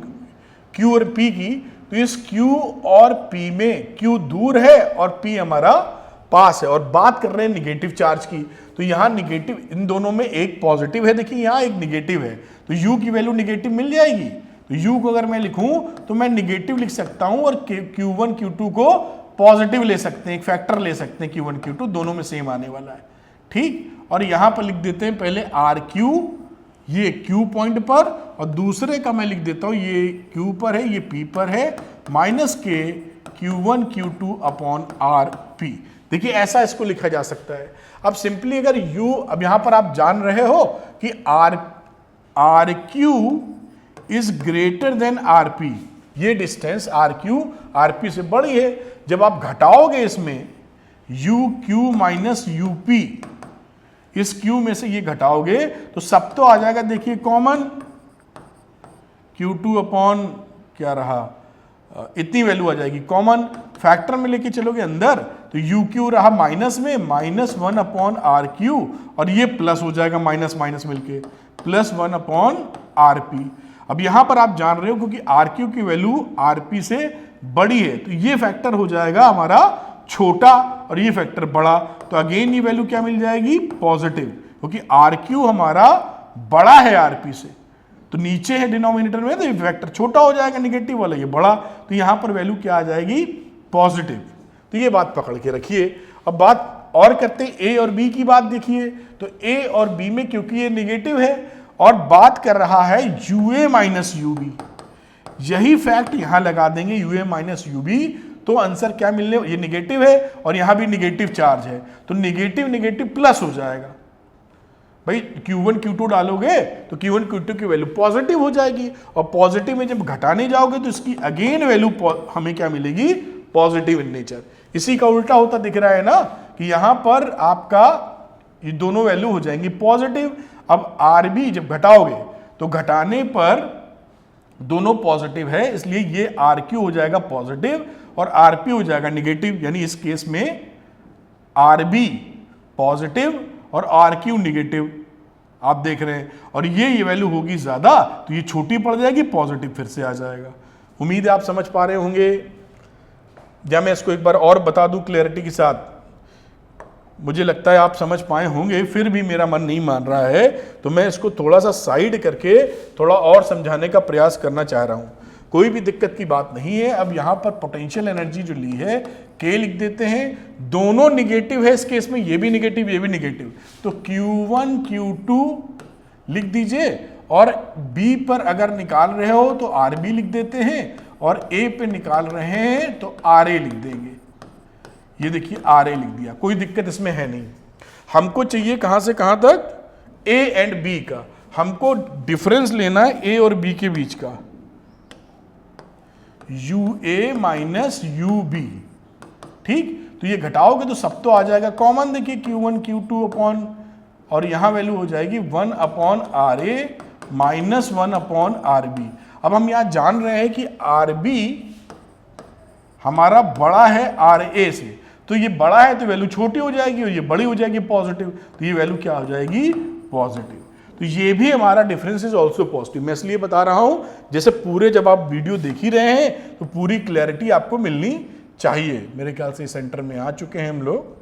A: Q और P की, तो इस Q और P में Q दूर है और P हमारा पास है, और बात कर रहे हैं निगेटिव चार्ज की। तो यहां निगेटिव, इन दोनों में एक पॉजिटिव है, देखिए यहां एक निगेटिव है, तो U की वैल्यू निगेटिव मिल जाएगी। तो U को अगर मैं लिखूं तो मैं निगेटिव लिख सकता हूं और Q1 Q2 को पॉजिटिव ले सकते हैं, एक फैक्टर ले सकते हैं Q1 Q2, दोनों में सेम आने वाला है। ठीक, और यहां पर लिख देते हैं पहले RQ, ये Q पॉइंट पर, और दूसरे का मैं लिख देता हूं ये Q पर है, ये P पर है, माइनस के Q1 Q2 अपॉन RP। देखिए ऐसा इसको लिखा जा सकता है। अब सिंपली अगर U, अब यहां पर आप जान रहे हो कि RQ is greater than RP, ये डिस्टेंस RQ RP से बड़ी है। जब आप घटाओगे इसमें UQ माइनस UP, इस Q में से ये घटाओगे तो सब तो आ जाएगा, देखिए कॉमन, Q2 अपॉन क्या रहा, इतनी वैल्यू आ जाएगी कॉमन। फैक्टर में लेके चलोगे अंदर तो UQ रहा माइनस में, -1 अपॉन RQ, और ये प्लस हो जाएगा माइनस माइनस मिलके, +1 अपॉन RP। अब यहां पर आप जान रहे हो क्योंकि RQ की वैल्यू RP से बड़ी है तो ये फैक्टर हो जाएगा हमारा छोटा और ये फैक्टर बड़ा, तो अगेन ये वैल्यू क्या मिल जाएगी, पॉजिटिव, क्योंकि RQ हमारा बड़ा है RP से, तो नीचे है डिनोमिनेटर में, तो ये फैक्टर छोटा हो जाएगा निगेटिव वाला, ये बड़ा, तो यहां पर वैल्यू क्या आ जाएगी, पॉजिटिव। तो ये बात पकड़ के रखिए। अब बात और करते हैं A और B की बात। देखिए तो A और B में क्योंकि ये निगेटिव है और बात कर रहा है UA माइनस UB, यही फैक्ट यहां लगा देंगे UA माइनस UB, तो आंसर क्या मिलने, ये निगेटिव है और यहां भी निगेटिव चार्ज है, तो निगेटिव निगेटिव प्लस हो जाएगा। भाई Q1 Q2 डालोगे तो Q1 Q2 की वैल्यू पॉजिटिव हो जाएगी, और पॉजिटिव में जब घटाने जाओगे तो इसकी अगेन वैल्यू हमें क्या मिलेगी, पॉजिटिव इन नेचर। इसी का उल्टा होता दिख रहा है ना कि यहां पर आपका ये दोनों वैल्यू हो जाएंगी पॉजिटिव। अब RB जब घटाओगे तो घटाने पर दोनों पॉजिटिव है, इसलिए ये RQ हो जाएगा पॉजिटिव और RP हो जाएगा निगेटिव, यानी इस केस में RB पॉजिटिव और RQ निगेटिव, आप देख रहे हैं, और ये वैल्यू होगी ज्यादा तो ये छोटी पड़ जाएगी, पॉजिटिव फिर से आ जाएगा। उम्मीद है आप समझ पा रहे होंगे, या मैं इसको एक बार और बता दूं क्लैरिटी के साथ, मुझे लगता है आप समझ पाए होंगे, फिर भी मेरा मन नहीं मान रहा है तो मैं इसको थोड़ा सा साइड करके थोड़ा और समझाने का प्रयास करना चाह रहा हूं। कोई भी दिक्कत की बात नहीं है। अब यहां पर पोटेंशियल एनर्जी जो ली है K लिख देते हैं, दोनों निगेटिव है इस केस में, ये भी निगेटिव ये भी निगेटिव, तो Q1 Q2 लिख दीजिए, और B पर अगर निकाल रहे हो तो RB लिख देते हैं, और A पे निकाल रहे हैं तो RA लिख देंगे। ये देखिए RA लिख दिया, कोई दिक्कत इसमें है नहीं। हमको चाहिए कहां से कहां तक, A एंड B का, हमको डिफरेंस लेना है A और B के बीच का, UA माइनस UB। ठीक, तो ये घटाओगे तो सब तो आ जाएगा कॉमन, देखिए Q1 Q2 अपॉन, और यहां वैल्यू हो जाएगी 1 upon RA minus 1 upon RB। अब हम यहां जान रहे हैं कि RB हमारा बड़ा है RA से, तो ये बड़ा है तो वैल्यू छोटी हो जाएगी और ये बड़ी हो जाएगी पॉजिटिव, तो ये वैल्यू क्या हो जाएगी, पॉजिटिव। तो ये भी हमारा डिफरेंस इज ऑल्सो पॉजिटिव। मैं इसलिए बता रहा हूं जैसे पूरे जब आप वीडियो देख ही रहे हैं तो पूरी क्लैरिटी आपको मिलनी चाहिए। मेरे ख्याल से सेंटर में आ चुके हैं हम लोग।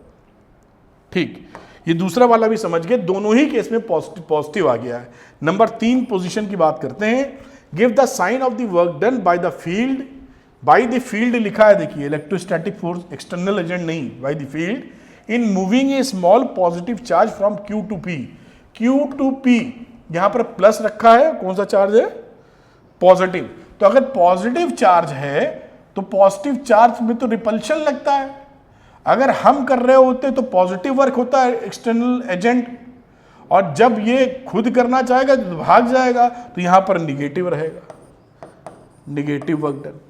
A: ठीक, ये दूसरा वाला भी समझ गए, दोनों ही केस में पॉजिटिव आ गया है। नंबर 3 पोजीशन की बात करते हैं। Give the sign of the work done by the field, by the field लिखा है, देखिए इलेक्ट्रोस्टैटिक फोर्स, एक्सटर्नल एजेंट नहीं, by the field in moving a small positive charge from Q to P। Q to P यहां पर plus रखा है, कौन सा चार्ज है, पॉजिटिव। तो अगर पॉजिटिव चार्ज है तो पॉजिटिव चार्ज में तो रिपल्शन लगता है, अगर हम कर रहे होते तो पॉजिटिव वर्क होता है एक्सटर्नल एजेंट, और जब ये खुद करना चाहेगा तो भाग जाएगा, तो यहां पर निगेटिव रहेगा, निगेटिव वर्क डन।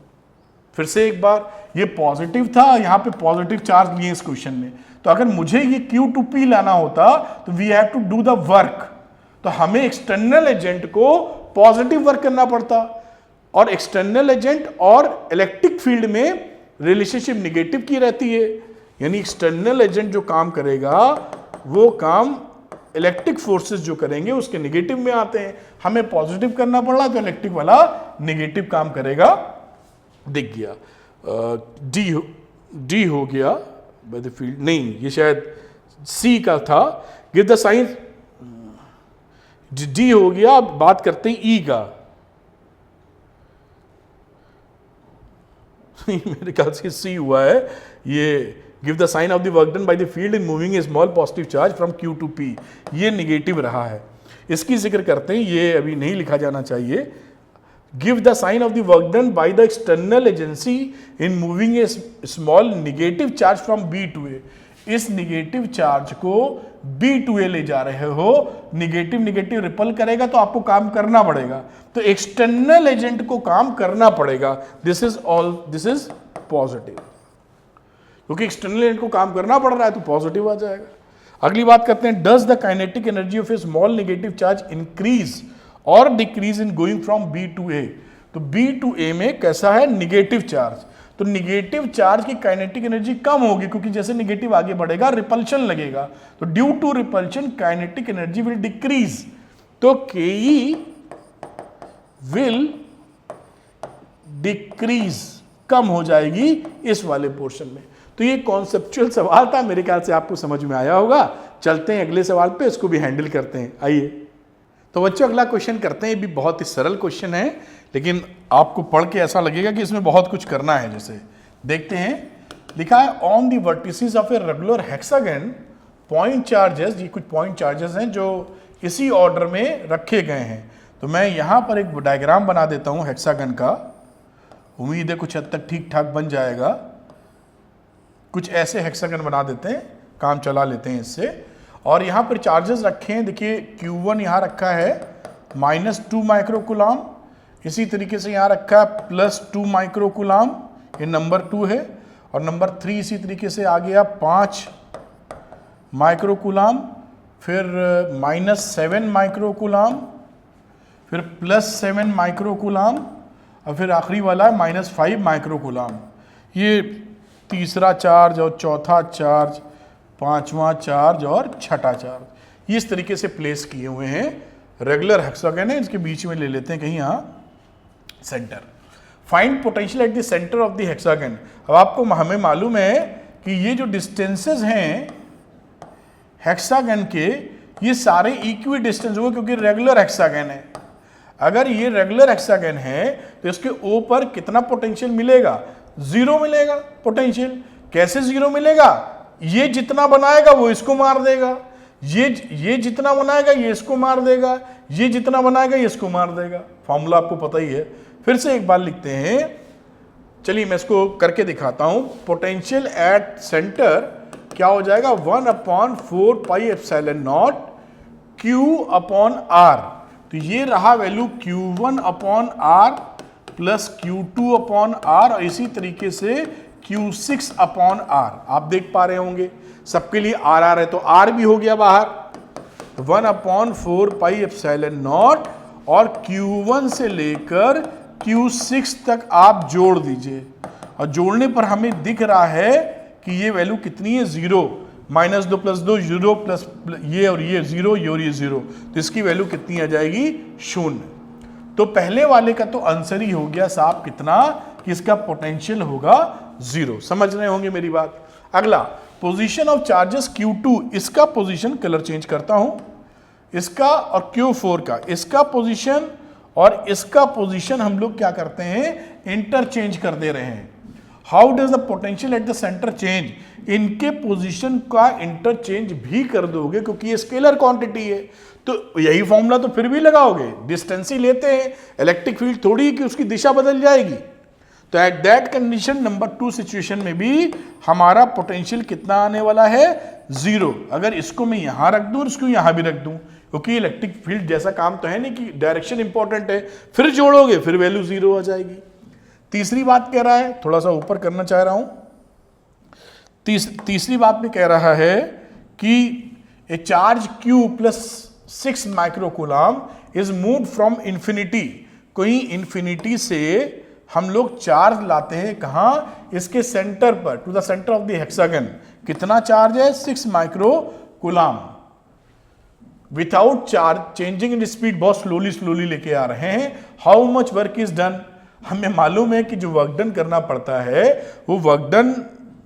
A: फिर से एक बार, ये पॉजिटिव था, यहां पे पॉजिटिव चार्ज लिए इस क्वेश्चन में, तो अगर मुझे ये Q टू P लाना होता तो we have to do the work, तो हमें एक्सटर्नल एजेंट को पॉजिटिव वर्क करना पड़ता, और एक्सटर्नल एजेंट और इलेक्ट्रिक फील्ड में रिलेशनशिप निगेटिव की रहती है, यानी एक्सटर्नल एजेंट जो काम करेगा वो काम इलेक्ट्रिक फोर्सेस जो करेंगे उसके निगेटिव में आते हैं, हमें पॉजिटिव करना पड़ा तो इलेक्ट्रिक वाला निगेटिव काम करेगा। दिख गया, डी हो गया बाय द फील्ड, नहीं ये शायद सी का था, गिव द साइन, डी हो गया। अब बात करते हैं ई का, तो ये मेरे ख्याल से सी हुआ है। ये give the sign of the work done by the field in moving a small positive charge from Q to P, ये निगेटिव रहा है। इसकी जिक्र करते हैं, ये अभी नहीं लिखा जाना चाहिए। Give the sign of the work done by the external agency in moving a small negative charge from B to A। इस निगेटिव चार्ज को B टू A ले जा रहे हो, निगेटिव निगेटिव रिपल करेगा तो आपको काम करना पड़ेगा, तो एक्सटर्नल एजेंट को काम करना पड़ेगा। दिस इज पॉजिटिव, क्योंकि एक्सटर्नल एजेंट को काम करना पड़ रहा है तो पॉजिटिव आ जाएगा। अगली बात करते हैं, does the kinetic energy of a small negative charge increase और decrease in going from B to A। तो B टू A में कैसा है, निगेटिव चार्ज, तो निगेटिव चार्ज की काइनेटिक एनर्जी कम होगी, क्योंकि जैसे निगेटिव आगे बढ़ेगा रिपल्शन लगेगा, तो due to repulsion kinetic energy will decrease, तो Ke विल डिक्रीज, कम हो जाएगी इस वाले पोर्शन में। तो ये कॉन्सेप्चुअल सवाल था, मेरे ख्याल से आपको समझ में आया होगा। चलते हैं अगले सवाल पे, इसको भी हैंडल करते हैं। आइए तो बच्चों अगला क्वेश्चन करते हैं। ये भी बहुत ही सरल क्वेश्चन है, लेकिन आपको पढ़ के ऐसा लगेगा कि इसमें बहुत कुछ करना है। जैसे देखते हैं, लिखा है on the vertices of a regular hexagon point charges, ये कुछ पॉइंट चार्जेस हैं जो इसी ऑर्डर में रखे गए हैं। तो मैं यहाँ पर एक डायग्राम बना देता हूँ हेक्सागन का, उम्मीद है कुछ हद तक ठीक ठाक बन जाएगा। कुछ ऐसे हेक्सागन बना देते हैं, काम चला लेते हैं इससे। और यहाँ पर चार्जेस रखे हैं, देखिए Q1 यहाँ रखा है -2 माइक्रोकूलाम, इसी तरीके से यहाँ रखा है +2 माइक्रोकूलाम, ये नंबर 2 है। और नंबर 3 इसी तरीके से आ गया 5 माइक्रोकूलाम, फिर -7 माइक्रोकूलाम, फिर +7 माइक्रोकूलाम, और फिर आखिरी वाला है -5 माइक्रोकूलाम। ये तीसरा चार्ज और चौथा चार्ज, पांचवा चार्ज और छठा चार्ज, ये इस तरीके से प्लेस किए हुए हैं। रेगुलर हेक्सागन है, इसके बीच में ले लेते हैं कहीं यहाँ centre. Find potential at the centre of the hexagon. अब आपको हमें मालूम है कि ये जो डिस्टेंसेस हैं हेक्सागन के, ये सारे इक्वी डिस्टेंस होंगे, क्योंकि रेगुलर हेक्सागन है। अगर ये रेगुलर हेक्सागन है तो इसके ओ पर कितना पोटेंशियल मिलेगा, 0 मिलेगा पोटेंशियल। कैसे 0 मिलेगा, ये जितना बनाएगा वो इसको मार देगा, ये जितना बनाएगा ये इसको मार देगा, ये जितना बनाएगा ये इसको मार देगा। फॉर्मूला आपको पता ही है, फिर से एक बार लिखते हैं। चलिए मैं इसको करके दिखाता हूं। पोटेंशियल एट सेंटर क्या हो जाएगा, 1/4πε0 Q/R। तो ये रहा वैल्यू Q1/R प्लस Q2/R, और इसी तरीके से Q6/R। आप देख पा रहे होंगे सबके लिए R है, तो R भी हो गया बाहर, 1/4πε0, और Q1 से लेकर Q6 तक आप जोड़ दीजिए, और जोड़ने पर हमें दिख रहा है कि ये वैल्यू कितनी है, 0, -2 + 2 0 प्लस ये और ये 0, ये और ये 0, तो इसकी वैल्यू कितनी आ जाएगी, 0। तो पहले वाले का तो आंसर ही हो गया साहब कितना, कि इसका पोटेंशियल होगा 0। समझ रहे होंगे मेरी बात। अगला पोजीशन ऑफ चार्जेस Q2, इसका पोजीशन कलर चेंज करता हूं, इसका और Q4 का, इसका पोजीशन और इसका पोजीशन हम लोग क्या करते हैं, इंटरचेंज कर दे रहे हैं। How does the potential at the centre change, इनके पोजीशन का इंटरचेंज भी कर दोगे, क्योंकि ये स्केलर क्वांटिटी है, तो यही फॉर्मूला तो फिर भी लगाओगे। डिस्टेंस ही लेते हैं, इलेक्ट्रिक फील्ड थोड़ी कि उसकी दिशा बदल जाएगी। तो at that condition number 2 situation में भी हमारा पोटेंशियल कितना आने वाला है, 0। अगर इसको मैं यहां रख दूं और इसको यहां भी रख दूं, क्योंकि इलेक्ट्रिक फील्ड जैसा काम तो है नहीं कि डायरेक्शन इंपॉर्टेंट है, फिर जोड़ोगे फिर वैल्यू 0 आ जाएगी। तीसरी बात कह रहा है, थोड़ा सा ऊपर करना चाह रहा हूं, तीसरी बात में कह रहा है कि a charge Q plus 6 microcoulomb is moved from infinity. कोई इंफिनिटी से हम लोग चार्ज लाते हैं कहां, इसके सेंटर पर, to the centre of the hexagon. कितना चार्ज है, 6 microcoulomb. Without charge changing in speed, बहुत स्लोली लेके आ रहे हैं। How much work is done, हमें मालूम है कि जो वर्क डन करना पड़ता है वो वर्क डन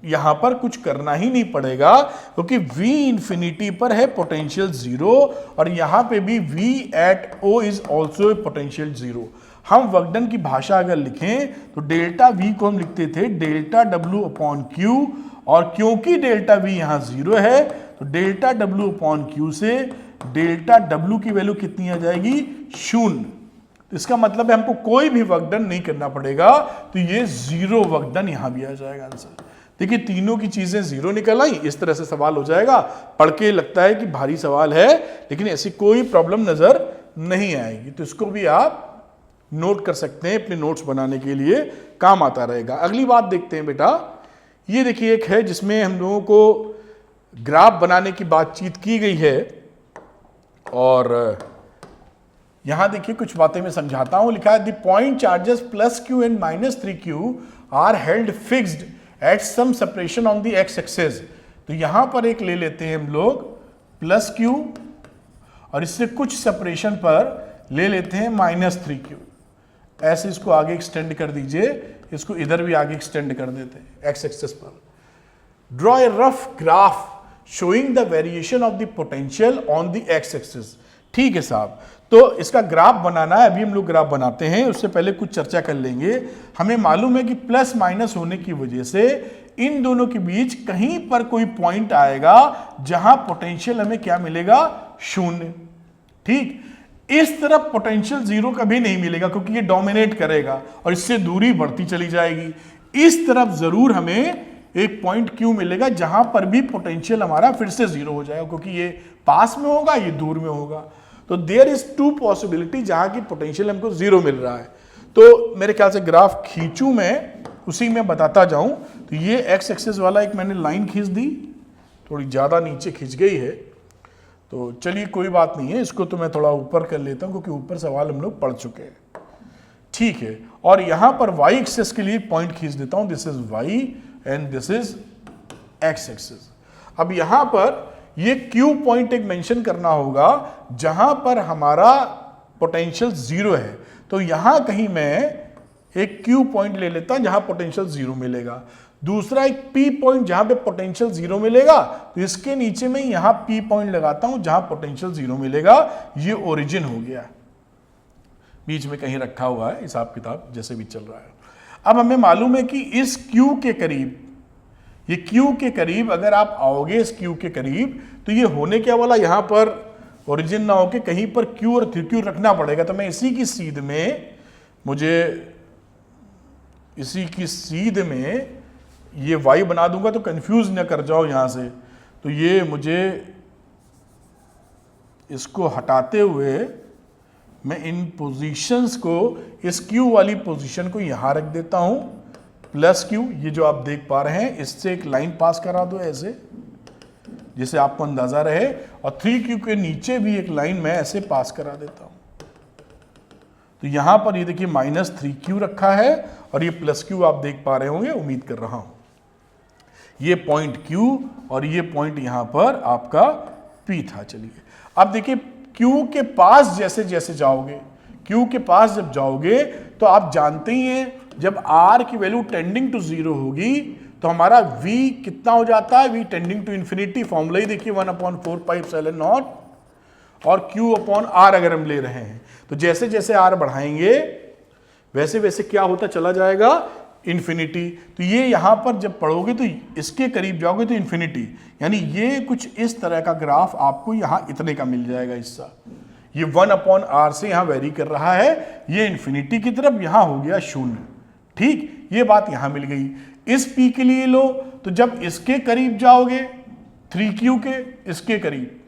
A: यहां पर कुछ करना ही नहीं पड़ेगा, क्योंकि V इंफिनिटी पर है पोटेंशियल 0, और यहां पे भी V at O is also potential 0। हम वर्क डन की भाषा अगर लिखें तो डेल्टा V को हम लिखते थे डेल्टा W अपॉन Q, और क्योंकि डेल्टा V यहां 0 है तो डेल्टा W अपॉन Q से डेल्टा W की वैल्यू कितनी आ जाएगी? 0। तो इसका मतलब है हमको कोई भी वर्क डन नहीं करना पड़ेगा, तो ये 0 वर्क डन यहां भी आ जाएगा आंसर। देखिए तीनों की चीजें 0 निकल आई, इस तरह से सवाल हो जाएगा। पढ़ के लगता है कि भारी सवाल है, लेकिन ऐसी कोई प्रॉब्लम नजर नहीं आएगी। तो इसको भी आप नोट कर सकते हैं, अपने नोट्स बनाने के लिए काम आता रहेगा। अगली बात देखते हैं बेटा, ये देखिए एक है जिसमें हम लोगों को ग्राफ बनाने की बातचीत की गई है, और यहां देखिए कुछ बातें मैं समझाता हूं। लिखा है the point charges plus q and minus 3q are held fixed at some separation on the x axis. तो यहां पर एक ले लेते हैं हम लोग प्लस क्यू, और इससे कुछ सेपरेशन पर ले लेते हैं माइनस 3q। ऐसे इसको आगे एक्सटेंड कर दीजिए, इसको इधर भी आगे एक्सटेंड कर देते हैं एक्स एक्सिस पर। Draw a rough graph showing the variation of the potential on the x axis. ठीक है साहब, तो इसका ग्राफ बनाना है, अभी हम लोग ग्राफ बनाते हैं, उससे पहले कुछ चर्चा कर लेंगे। हमें मालूम है कि प्लस माइनस होने की वजह से इन दोनों के बीच कहीं पर कोई पॉइंट आएगा जहां पोटेंशियल हमें क्या मिलेगा? 0। ठीक, इस तरफ पोटेंशियल 0 कभी नहीं मिलेगा क्योंकि ये डोमिनेट करेगा और इससे दूरी बढ़ती चली जाएगी। इस तरफ जरूर हमें एक पॉइंट Q मिलेगा जहां पर भी पोटेंशियल हमारा फिर से 0 हो जाएगा, क्योंकि ये पास में होगा, ये दूर में होगा। तो देयर इज 2 पॉसिबिलिटी जहां की पोटेंशियल हमको 0 मिल रहा है। तो मेरे ख्याल से ग्राफ खींचूं मैं, उसी में बताता जाऊं। तो ये एक्स एक्सिस वाला एक मैंने लाइन खींच दी, थोड़ी ज्यादा नीचे खींच गई है, तो चलिए कोई बात नहीं है, इसको तो मैं थोड़ा ऊपर कर लेता हूं क्योंकि ऊपर सवाल हम लोग पढ़ चुके हैं। ठीक है, और यहां पर y एक्सिस के लिए पॉइंट खींच देता हूं, this is y and this is x axis. अब यहां पर ये Q पॉइंट एक मेंशन करना होगा जहां पर हमारा पोटेंशियल 0 है। तो यहां कहीं मैं एक Q पॉइंट ले लेता हूं जहां पोटेंशियल 0 मिलेगा, दूसरा एक P पॉइंट जहां पे पोटेंशियल 0 मिलेगा, तो इसके नीचे में यहां P पॉइंट लगाता हूं जहां पोटेंशियल 0 मिलेगा। ये ओरिजिन हो गया, बीच में कहीं रखा हुआ है, हिसाब किताब जैसे भी चल रहा है। अब हमें मालूम है कि इस Q के करीब, ये Q के करीब अगर आप आओगे इस Q के करीब, तो ये होने क्या वाला, यहां पर ओरिजिन ना होके कहीं पर Q और 3Q रखना पड़ेगा। तो मैं इसी की सीध में, मुझे इसी की सीध में ये y बना दूंगा, तो कंफ्यूज ना कर जाओ यहां से। तो ये मुझे इसको हटाते हुए मैं इन पोजीशंस को, इस Q वाली पोजीशन को यहां रख देता हूं, प्लस Q, ये जो आप देख पा रहे हैं, इससे एक लाइन पास करा दो ऐसे, जिसे आपको अंदाजा रहे, और 3Q के नीचे भी एक लाइन मैं ऐसे पास करा देता हूं। तो यहां पर ये देखिए माइनस 3Q रखा है और ये प्लस Q आप देख पा रहे होंगे, उम्मीद कर रहा हूं। ये पॉइंट Q और ये पॉइंट यहां पर आपका P था। चलिए अब देखिए Q के पास जैसे जैसे जाओगे, Q के पास जब जाओगे तो आप जानते ही हैं जब R की वैल्यू टेंडिंग टू 0 होगी तो हमारा V कितना हो जाता है? V tending to infinity. Formula ही देखिए 1/4πε0 और Q अपॉन R अगर हम ले रहे हैं, तो जैसे जैसे R बढ़ाएंगे वैसे वैसे क्या होता चला जाएगा? इन्फिनिटी। तो ये यहां पर जब पढ़ोगे तो इसके करीब जाओगे तो इन्फिनिटी, यानी ये कुछ इस तरह का ग्राफ आपको यहां इतने का मिल जाएगा हिस्सा। ये 1/r से यहां वेरी कर रहा है, ये इन्फिनिटी की तरफ, यहां हो गया 0। ठीक, ये बात यहां मिल गई। इस P के लिए लो, तो जब इसके करीब जाओगे 3Q के, इसके करीब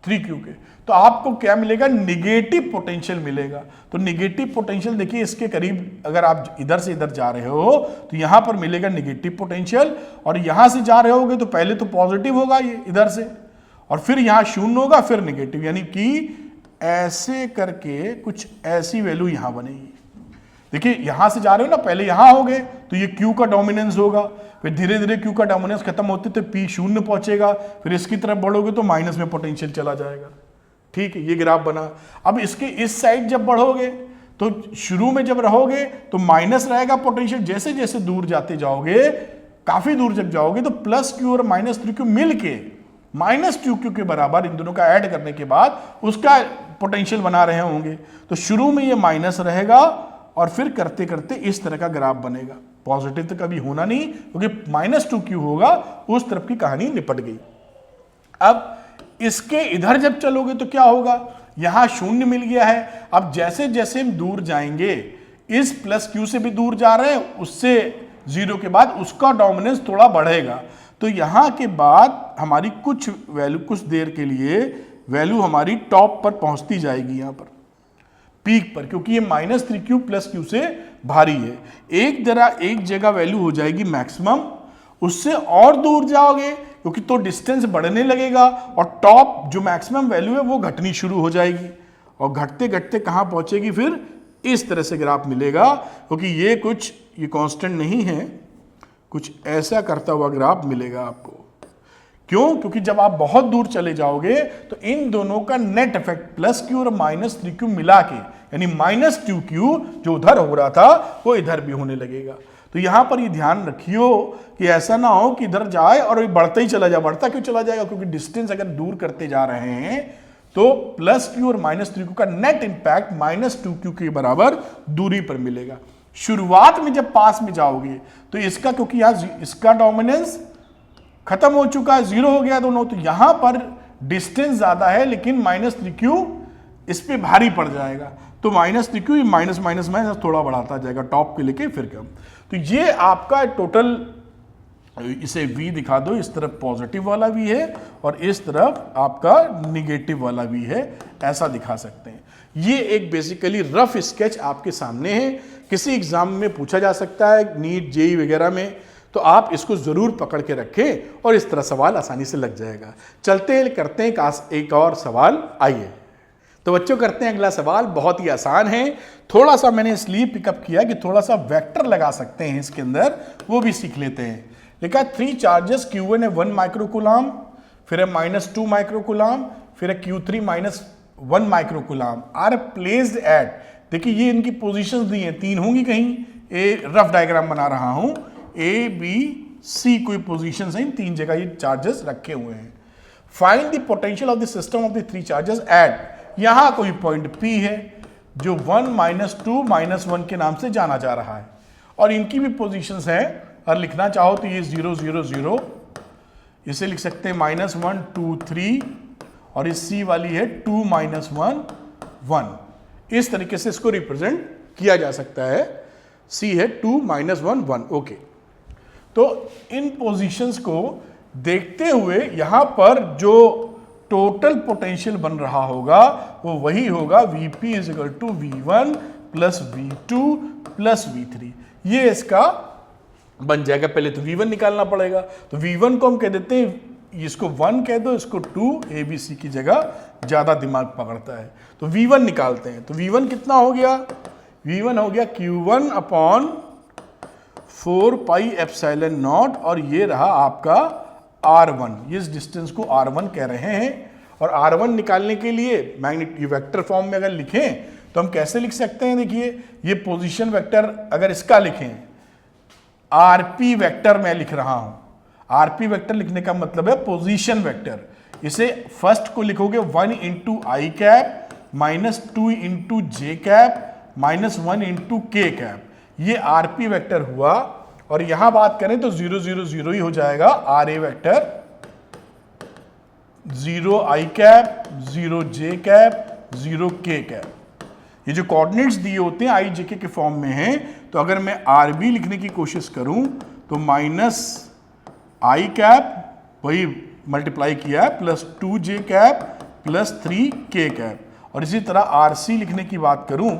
A: 3Q के, तो आपको क्या मिलेगा? निगेटिव पोटेंशियल मिलेगा। तो निगेटिव पोटेंशियल देखिए इसके करीब, अगर आप इधर से इधर जा रहे हो तो यहां पर मिलेगा निगेटिव पोटेंशियल, और यहां से जा रहे होगे तो पहले तो पॉजिटिव होगा ये इधर से, और फिर यहां 0 होगा, फिर निगेटिव, यानी कि ऐसे करके कुछ ऐसी वैल्यू यहां बनेगी। देखिए यहां से जा रहे हो ना, पहले यहां होगे तो ये Q का डोमिनेंस होगा, फिर धीरे धीरे Q का डोमिनेंस खत्म होते तो P 0 पहुंचेगा, फिर इसकी तरफ बढ़ोगे तो माइनस में पोटेंशियल चला जाएगा। ठीक है, ये ग्राफ बना। अब इसके इस साइड जब बढ़ोगे तो शुरू में जब रहोगे तो माइनस रहेगा पोटेंशियल, जैसे जैसे दूर जाते जाओगे, काफी दूर जब जाओगे तो प्लस Q और माइनस 3Q मिलके माइनस 2Q के बराबर, इन दोनों का ऐड करने के बाद उसका पोटेंशियल बना रहे होंगे। तो शुरू में ये माइनस रहेगा और फिर करते करते इस तरह का ग्राफ बनेगा। पॉजिटिव तो कभी होना नहीं, क्योंकि -2q होगा, उस तरफ की कहानी निपट गई। अब इसके इधर जब चलोगे तो क्या होगा, यहां शून्य मिल गया है। अब जैसे जैसे हम दूर जाएंगे, इस +q से भी दूर जा रहे हैं, उससे 0 के बाद उसका डोमिनेंस थोड़ा बढ़ेगा। तो यहां के बाद हमारी कुछ वैल्यू, कुछ देर के लिए वैल्यू हमारी टॉप पर पहुंचती जाएगी, यहां पर पीक पर, क्योंकि ये -3q + q से भारी है। एक जगह वैल्यू हो जाएगी मैक्सिमम, उससे और दूर जाओगे क्योंकि तो डिस्टेंस बढ़ने लगेगा और टॉप जो मैक्सिमम वैल्यू है वो घटनी शुरू हो जाएगी, और घटते घटते कहाँ पहुंचेगी, फिर इस तरह से ग्राफ मिलेगा। क्योंकि ये कांस्टेंट नहीं है, कुछ ऐसा करता हुआ ग्राफ मिलेगा आपको। क्यों? क्योंकि जब आप बहुत दूर चले जाओगे तो इन दोनों का नेट इफेक्ट +q और -3q मिला के, यानी -2q जो उधर हो रहा था वो इधर भी होने लगेगा। तो यहां पर ये ध्यान रखियो कि ऐसा ना हो कि इधर जाए और बढ़ता ही चला जाए। बढ़ता क्यों चला जाएगा? क्योंकि डिस्टेंस अगर दूर करते जा रहे हैं तो +q और -3q का नेट इंपैक्ट -2q के बराबर दूरी पर मिलेगा। शुरुआत में जब पास में जाओगे तो इसका, क्योंकि यहां इसका डोमिनेंस खत्म हो चुका है, 0 हो गया दोनों, तो यहां पर डिस्टेंस ज्यादा है लेकिन -3q इस पे भारी पड़ जाएगा। तो -3q माइनस थोड़ा बढ़ाता जाएगा टॉप के लेके फिर कम। तो ये आपका टोटल, इसे v दिखा दो, इस तरफ पॉजिटिव वाला v है और इस तरफ आपका निगेटिव वाला v है, ऐसा दिखा सकते हैं। ये एक बेसिकली रफ स्केच आपके सामने है, किसी एग्जाम में पूछा जा सकता है, नीट जेई वगैरह में, तो आप इसको जरूर पकड़ के रखें और इस तरह सवाल आसानी से लग जाएगा। चलते हैं, करते हैं एक और सवाल। आइए तो बच्चों करते हैं अगला सवाल, बहुत ही आसान है। थोड़ा सा मैंने इसलिए पिकअप किया कि थोड़ा सा वेक्टर लगा सकते हैं इसके अंदर, वो भी सीख लेते हैं। लिखा 3 चार्जेस Q1 है 1 माइक्रोकूलम, फिर है -2 माइक्रोकूलम, फिर है Q3 -1 microcoulomb are placed eight, देखिए ये इनकी पोजीशंस दी हैं, 3 होंगी कहीं, रफ डायग्राम बना रहा हूं, A, B, C कोई पोजीशंस हैं, 3 जगह ये चार्जेस रखे हुए हैं। Find the potential of the system of the 3 charges at, यहां कोई पॉइंट P है जो 1 -2 -1 के नाम से जाना जा रहा है, और इनकी भी पोजीशंस हैं। और लिखना चाहो तो ये 0 0 0, इसे लिख सकते हैं -1 2 3, और इस C वाली है 2 -1 1, इस तरीके से इसको रिप्रेजेंट किया जा सकता है। C है 2 -1 1, ओके। तो इन पोजीशंस को देखते हुए यहां पर जो टोटल पोटेंशियल बन रहा होगा वो वही होगा Vp = V1 + V2 + V3, ये इसका बन जाएगा। पहले तो V1 निकालना पड़ेगा, तो V1 को हम कह देते हैं, इसको 1 कह दो, इसको 2, ABC की जगह ज्यादा दिमाग पकड़ता है, तो V1 निकालते हैं। तो V1 कितना हो गया? V1 हो गया Q1/4πε0, और ये रहा आपका R1, इस डिस्टेंस को R1 कह रहे हैं। और R1 निकालने के लिए मैग्नेटिक वेक्टर फॉर्म में अगर लिखें तो हम कैसे लिख सकते हैं? देखिए ये पोजीशन वेक्टर अगर इसका लिखें, RP वेक्टर मैं लिख रहा हूं, RP वेक्टर लिखने का मतलब है पोजीशन वेक्टर। इसे फर्स्ट को लिखोगे 1 × i cap -2 × j cap -1 × k cap, ये RP वेक्टर हुआ। और यहां बात करें तो 0 0 0 ही हो जाएगा, RA vector 0 i cap 0 j cap 0 k cap. ये जो कोऑर्डिनेट्स दिए होते हैं i j k के फॉर्म में हैं, तो अगर मैं RB लिखने की कोशिश करूं तो -i कैप वही मल्टीप्लाई किया है +2j कैप +3k कैप, और इसी तरह RC लिखने की बात करूं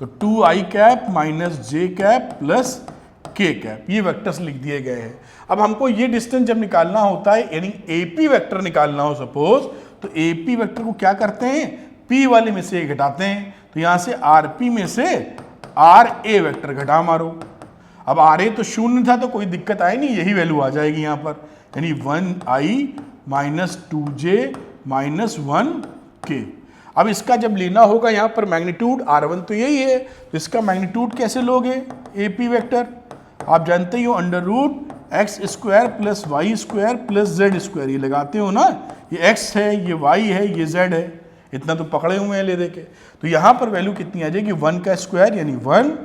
A: तो 2i cap -j cap k cap, ये वेक्टर्स लिख दिए गए हैं। अब हमको ये डिस्टेंस जब निकालना होता है, यानी AP वेक्टर निकालना हो सपोज, तो AP वेक्टर को क्या करते हैं? P वाले में से घटाते हैं, तो यहां से RP में से RA वेक्टर घटा मारो। अब RA तो 0 था तो कोई दिक्कत आई नहीं, यही वैल्यू आ जाएगी यहां पर, यानी 1i -2j -1k। अब इसका जब लेना होगा यहां पर मैग्नीट्यूड, R1 तो यही है, तो इसका मैग्नीट्यूड कैसे लोगे? AP वेक्टर आप जानते ही हो, √x² + y² + z², ये लगाते हो ना, ये x है, ये y है, ये z है, इतना तो पकड़े हुए हैं ले दे के। तो यहाँ पर वैल्यू कितनी आ जाएगी, 1 का स्क्वायर यानी 1,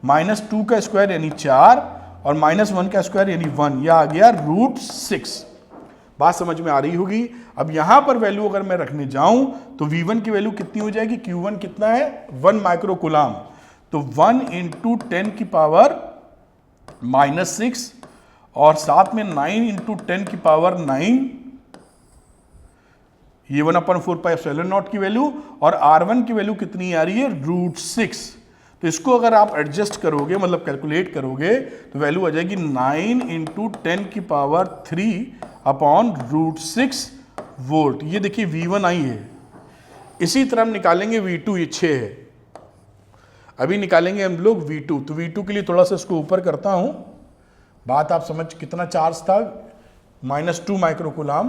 A: -2 का स्क्वायर यानी 4 और -1 का स्क्वायर यानी 1, यह आ गया √6। बात समझ में आ रही होगी। अब यहाँ पर वैल्यू अगर मैं रखने जाऊं तो V1 की वैल्यू कितनी हो जाएगी, Q1 कितना है 1 माइक्रोकूलम, तो 1 × 10 की पावर -6 और साथ में 9 × 10 की पावर 9, ये 1/4πε0 की वैल्यू, और R1 की वैल्यू कितनी आ रही है √6। तो इसको अगर आप एडजस्ट करोगे, मतलब कैलकुलेट करोगे, तो वैल्यू आ जाएगी 9 × 10 की पावर 3/√6 वोल्ट। ये देखिए V1 आई है। इसी तरह हम निकालेंगे V2, ये 6 है। अभी निकालेंगे हम लोग V2। तो V2 के लिए थोड़ा सा इसको ऊपर करता हूं, बात आप समझ, कितना चार्ज था -2 माइक्रोकूलम।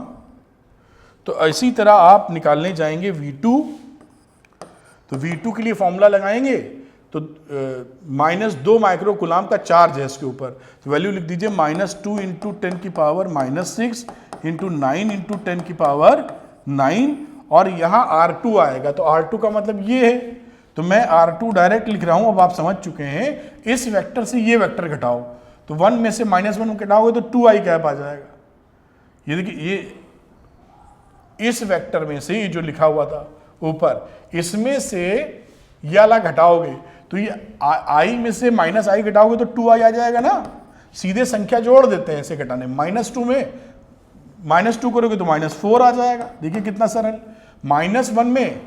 A: तो इसी तरह आप निकालने जाएंगे V2। तो V2 के लिए फॉर्मूला लगाएंगे, तो -2 माइक्रोकूलम का चार्ज है इसके ऊपर, तो वैल्यू लिख दीजिए -2 × 10 की पावर -6 × 9 × 10 की पावर 9, और यहाँ R2 आएगा। तो R2 का मतलब ये है, तो मैं R2 डायरेक्ट लिख रहा हूँ। अब आप समझ चुके हैं, इस वेक्टर से ये वेक्टर घटाओ, तो 1 में से -1 घटाओगे तो 2i कैप आ जाएगा। ये देखिए, ये इस वेक्टर में से ये जो लिखा हुआ था ऊपर, इसमें से ये वाला घटाओगे तो ये i में से -i घटाओगे तो 2i आ जाएगा ना। सीधे संख्या जोड़ देते हैं ऐसे घटाने, -2 में -2 करोगे तो -4 आ जाएगा। देखिए कितना सरल। -1 में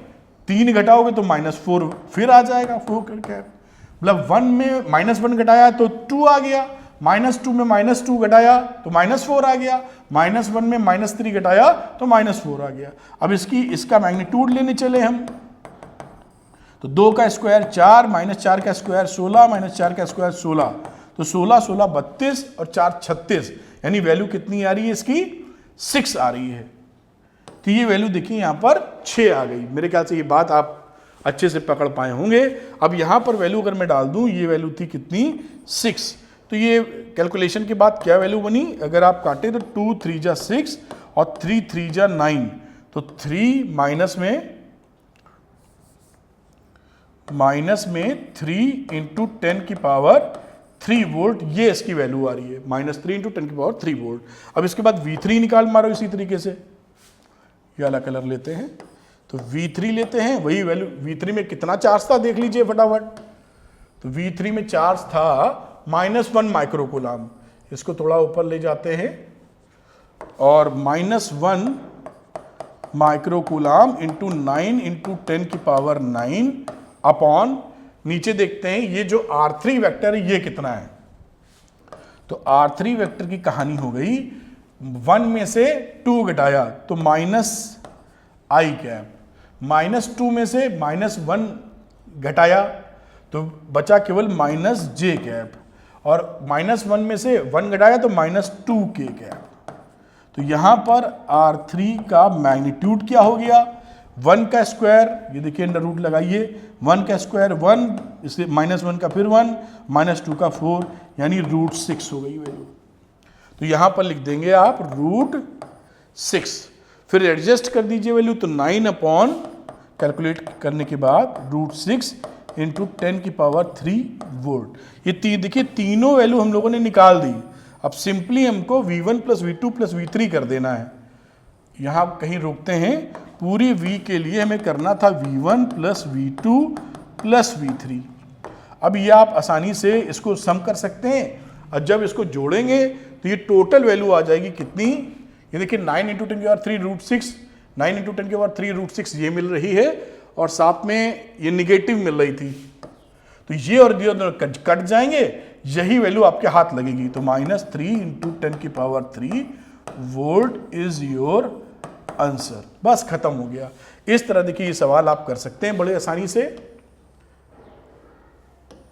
A: 3 घटाओगे तो -4 फिर आ जाएगा, 4 करके, मतलब 1 में -1 घटाया तो 2 आ गया, -2 में -2 घटाया तो -4 आ गया, -1 में -3 घटाया तो -4 आ गया। अब इसका मैग्नीट्यूड लेने चले हम, तो 2 का स्क्वायर 4, -4 का स्क्वायर 16, -4 का स्क्वायर 16, तो 16 16 32 और 4 36, यानी वैल्यू कितनी आ रही है इसकी 6 आ रही है। तो ये वैल्यू देखिए यहाँ पर 6 आ गई। मेरे ख्याल से ये बात आप अच्छे से पकड़ पाए होंगे। अब यहाँ पर वैल्यू अगर मैं डाल दूँ, ये वैल्यू थी कितनी 6, तो ये कैलकुलेशन के बाद क्या वैल्यू बनी, अगर आप काटे तो 2 3 जा 6 और 3 3 जा 9, तो 3 माइनस में 3 × 10 की पावर 3 वोल्ट, ये इसकी वैल्यू आ रही है, -3 × 10 की पावर 3 वोल्ट। अब इसके बाद V3 निकाल मारो इसी तरीके से, ये वाला कलर लेते हैं, तो V3 लेते हैं, वही वैल्यू। V3 में कितना चार्ज था देख लीजिए फटाफट, तो V3 में चार्ज था -1 माइक्रोकूलम। इसको थोड़ा ऊपर ले जाते हैं, और -1 माइक्रोकूलम × 9 × 10 की पावर 9 अपॉन, नीचे देखते हैं ये जो R3 वेक्टर है ये कितना है। तो R3 वेक्टर की कहानी हो गई, 1 में से 2 घटाया तो -i कैप, -2 में से -1 घटाया तो बचा केवल -j कैप, और -1 में से 1 घटाया तो -2k कैप। तो यहां पर R3 का मैग्नीट्यूड क्या हो गया, 1 का स्क्वायर, ये देखिए अंडर रूट लगाइए, 1 का स्क्वायर 1, इससे -1 का फिर 1, -2 का 4, यानी √6 हो गई वैल्यू। तो यहां पर लिख देंगे आप √6, फिर एडजस्ट कर दीजिए वैल्यू, तो 9 अपॉन कैलकुलेट करने के बाद √6 × 10 की पावर 3 वोल्ट। ये देखिए तीनों वैल्यू हम लोगों ने निकाल दी। अब सिंपली हमको V1 + V2 + V3 कर देना है। यहां कहीं रोकते हैं, पूरी V के लिए हमें करना था V1 + V2 + V3। अब ये आप आसानी से इसको सम कर सकते हैं, और जब इसको जोड़ेंगे तो ये टोटल वैल्यू आ जाएगी कितनी, ये देखिए 9 × 10 की पावर 3 √6, 9 × 10 की पावर 3 √6 ये मिल रही है, और साथ में ये निगेटिव मिल रही थी। तो ये और ये कट जाएंगे, यही वैल्यू आपके हाथ लगेगी। तो -3 × 10 की power 3 volt is your answer. बस खत्म हो गया। इस तरह देखिए ये सवाल आप कर सकते हैं बड़े आसानी से।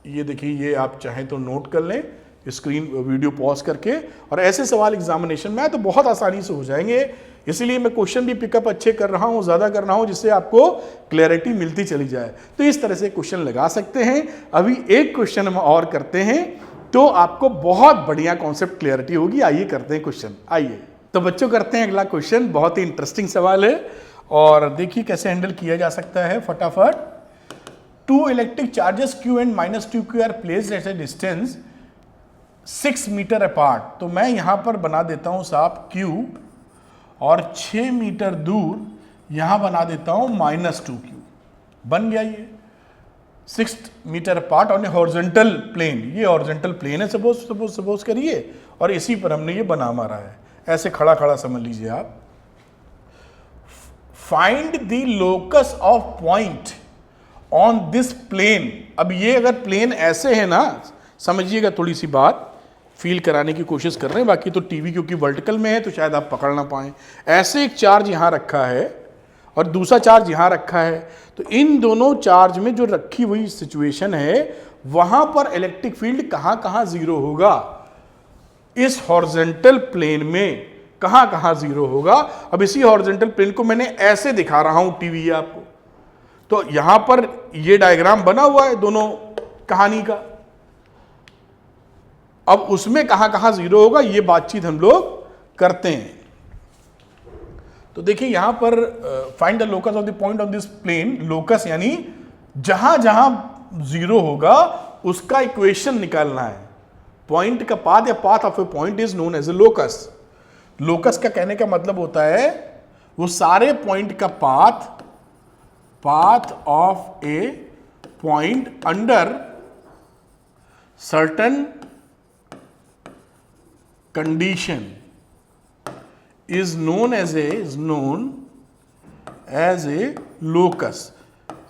A: ये देखिए, ये आप चाहें तो नोट कर लें स्क्रीन वीडियो पॉज करके, और ऐसे सवाल एग्जामिनेशन में आए तो बहुत आसानी से हो जाएंगे। इसीलिए मैं क्वेश्चन भी पिकअप अच्छे कर रहा हूँ, ज़्यादा कर रहा हूँ, जिससे आपको क्लैरिटी मिलती चली जाए। तो इस तरह से क्वेश्चन लगा सकते हैं। अभी एक क्वेश्चन हम और करते हैं, तो आपको बहुत बढ़िया कॉन्सेप्ट क्लैरिटी होगी। आइए करते हैं क्वेश्चन, आइए। तो बच्चों करते हैं अगला क्वेश्चन, बहुत ही इंटरेस्टिंग सवाल है, और देखिए कैसे हैंडल किया जा सकता है फटाफट। Two electric charges Q and minus two q are placed at a distance 6 metre apart. तो मैं यहां पर बना देता हूं साहब Q, और 6 मीटर दूर यहां बना देता हूं -2Q। बन गया ये 6 metre apart on a horizontal plane. ये हॉरिजॉन्टल प्लेन है सपोज करिए, और इसी पर हमने ये बना मारा है, ऐसे खड़ा खड़ा समझ लीजिए आप। Find the locus of point on this plane. अब ये अगर प्लेन ऐसे है ना, समझिएगा, थोड़ी सी बात फील कराने की कोशिश कर रहे हैं, बाकी तो टीवी क्योंकि वर्टिकल में है तो शायद आप पकड़ ना पाएं। ऐसे एक चार्ज यहां रखा है और दूसरा चार्ज यहां रखा है, तो इन दोनों चार्ज में जो रखी हुई सिचुएशन है वहां पर इलेक्ट्रिक फील्ड कहां कहां जीरो होगा, इस हॉरिजॉन्टल प्लेन में कहां कहां जीरो होगा। अब इसी हॉरिजॉन्टल प्लेन को मैंने ऐसे दिखा रहा हूं टीवी आपको, तो यहां पर ये डायग्राम बना हुआ है दोनों कहानी का। अब उसमें कहां कहां जीरो होगा ये बातचीत हम लोग करते हैं। तो देखिए यहां पर find the locus of the point of this plane. Locus यानी जहां जहां जीरो होगा उसका इक्वेशन निकालना है। पॉइंट का पाथ या path of a point is known as a locus. Locus का कहने का मतलब होता है वो सारे पॉइंट का path of a point under certain condition is known as a locus।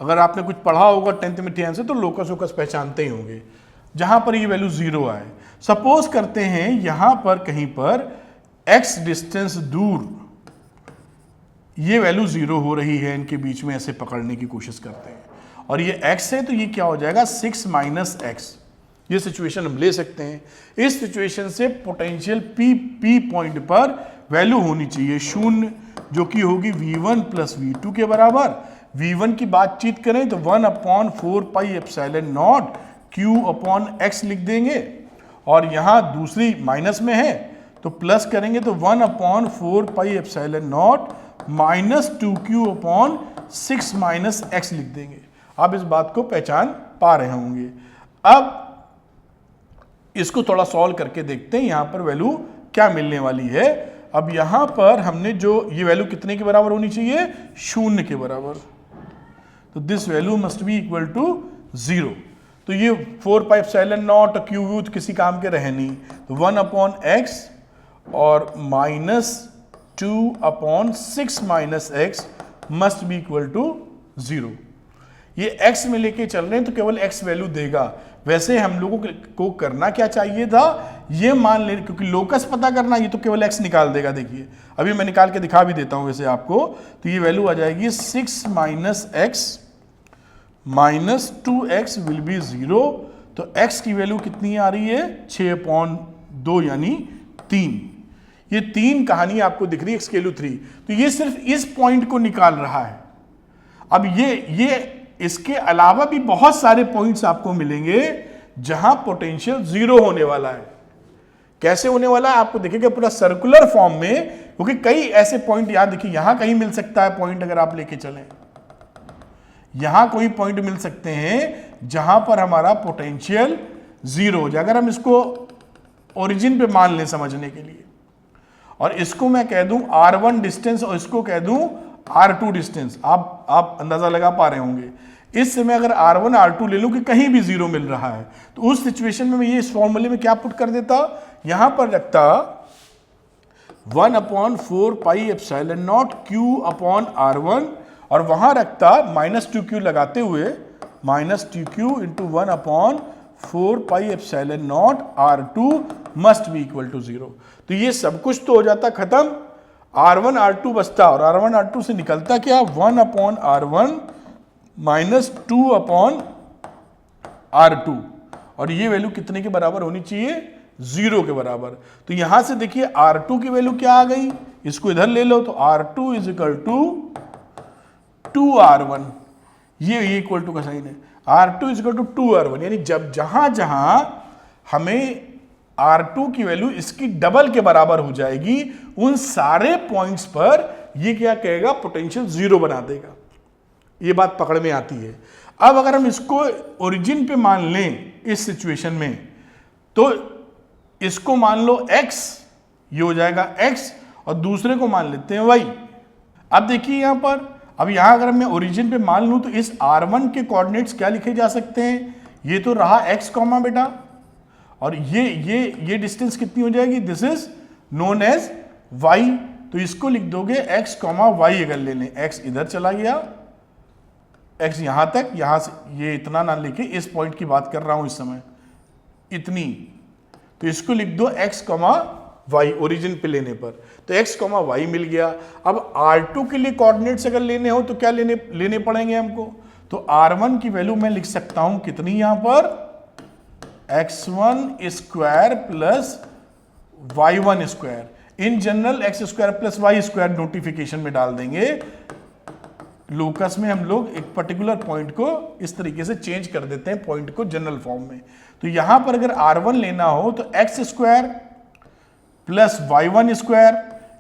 A: अगर आपने कुछ पढ़ा होगा 10th में ध्यान से तो लोकस वोकस पहचानते ही होंगे, जहां पर ये वैल्यू जीरो आए। सपोज करते हैं यहां पर कहीं पर x डिस्टेंस दूर ये वैल्यू जीरो हो रही है, इनके बीच में ऐसे पकड़ने की कोशिश करते हैं, और ये x है तो ये क्या हो जाएगा 6 माइनस एक्स। ये सिचुएशन हम ले सकते हैं। इस सिचुएशन से पोटेंशियल P पॉइंट पर वैल्यू होनी चाहिए शून्य, जो कि होगी V1 प्लस V2 के बराबर। V1 की बातचीत करें तो 1/4 pi epsilon naught Q upon x लिख देंगे, और यहां दूसरी माइनस में है तो प्लस करेंगे तो 1/4 pi epsilon not -2Q upon 6 minus x लिख देंगे। आप इस बात को पहचान पा रहे होंगे। अब इसको थोड़ा सॉल्व करके देखते हैं यहां पर वैल्यू क्या मिलने वाली है। अब यहां पर हमने जो ये वैल्यू कितने के बराबर होनी चाहिए, शून्य के बराबर, तो this value must be equal to 0। तो ये 4 पाई एप्सिलॉन नॉट क्यू तो किसी काम के रहे नहीं, तो 1/x और -2 6 minus x must be equal to 0। ये x में लेके चल रहे हैं तो केवल x वैल्यू देगा। वैसे हम लोगों को करना क्या चाहिए था, ये मान ले, क्योंकि लोकस पता करना, ये तो केवल x निकाल देगा। देखिए अभी मैं निकाल के दिखा भी देता हूं वैसे आपको, तो ये वैल्यू आ जाएगी 6 minus x -2x will be 0। तो x की वैल्यू कितनी आ रही है 6/2 यानी 3। ये 3 कहानी आपको दिख रही है, x की वैल्यू 3। तो ये सिर्फ इस पॉइंट को निकाल रहा है। अब ये इसके अलावा भी बहुत सारे पॉइंट्स आपको मिलेंगे जहां पोटेंशियल 0 होने वाला है। कैसे होने वाला है आपको दिखेगा पूरा सर्कुलर फॉर्म में, क्योंकि कई ऐसे पॉइंट यहां देखिए, यहां कहीं मिल सकता है पॉइंट, अगर आप लेके चलें यहां कोई पॉइंट मिल सकते हैं जहां पर हमारा पोटेंशियल 0 हो जाए। अगर हम इसको ओरिजिन पे मान लें समझने के लिए, और इसको मैं कह दूं R1 डिस्टेंस और इसको कह दूं R2 डिस्टेंस, आप अंदाजा लगा पा रहे होंगे। इस समय अगर R1 R2 ले लूं कि कहीं भी 0 मिल रहा है, तो उस सिचुएशन में मैं ये इस फॉर्मूले में क्या पुट कर देता, यहां पर रखता 1/4 pi epsilon naught Q upon R1, और वहां रखता -2Q लगाते हुए -2Q into 1/4 pi epsilon naught R2 must be equal to 0। तो ये सब कुछ तो हो जाता खत्म, R1 R2 बचता, और R1 R2 से निकलता क्या 1/R1 -2/R2, और ये वैल्यू कितने के बराबर होनी चाहिए 0 के बराबर। तो यहां से देखिए R2 की वैल्यू क्या आ गई, इसको इधर ले लो, तो R2 is equal to 2R1, ये इक्वल टू का साइन है, R2 is equal to 2R1, यानी जब जहां जहां हमें R2 की वैल्यू इसकी डबल के बराबर हो जाएगी, उन सारे पॉइंट्स पर ये क्या कहेगा, पोटेंशियल जीरो बना देगा। ये बात पकड़ में आती है। अब अगर हम इसको ओरिजिन पे मान लें इस सिचुएशन में, तो इसको मान लो x, ये हो जाएगा x, और दूसरे को मान लेते हैं y। अब देखिए यहां पर, अब यहां अगर मैं ओरिजिन पे मान लूं तो इस r1 के कोऑर्डिनेट्स क्या लिखे जा सकते हैं, ये तो रहा x कॉमा बेटा, और ये डिस्टेंस कितनी हो जाएगी, this is known as y। तो इसको लिख दोगे x कॉमा y। अगर ले लें, x इधर चला गया, x यहां तक, यहां से ये इतना ना लेके इस पॉइंट की बात कर रहा हूं इस समय, इतनी, तो इसको लिख दो x कॉमा y ओरिजिन पे लेने पर, तो x कॉमा y मिल गया। अब r2 के लिए कोऑर्डिनेट्स अगर लेने हो तो क्या लेने पड़ेंगे हमको, तो r1 की वैल्यू मैं लिख सकता हूं कितनी, यहां पर x1 square plus y1 square. In general x square plus y square notification में डाल देंगे। लोकस में हम लोग एक पर्टिकुलर पॉइंट को इस तरीके से चेंज कर देते हैं, पॉइंट को जनरल फॉर्म में। तो यहां पर अगर r1 लेना हो तो x square plus y1 square,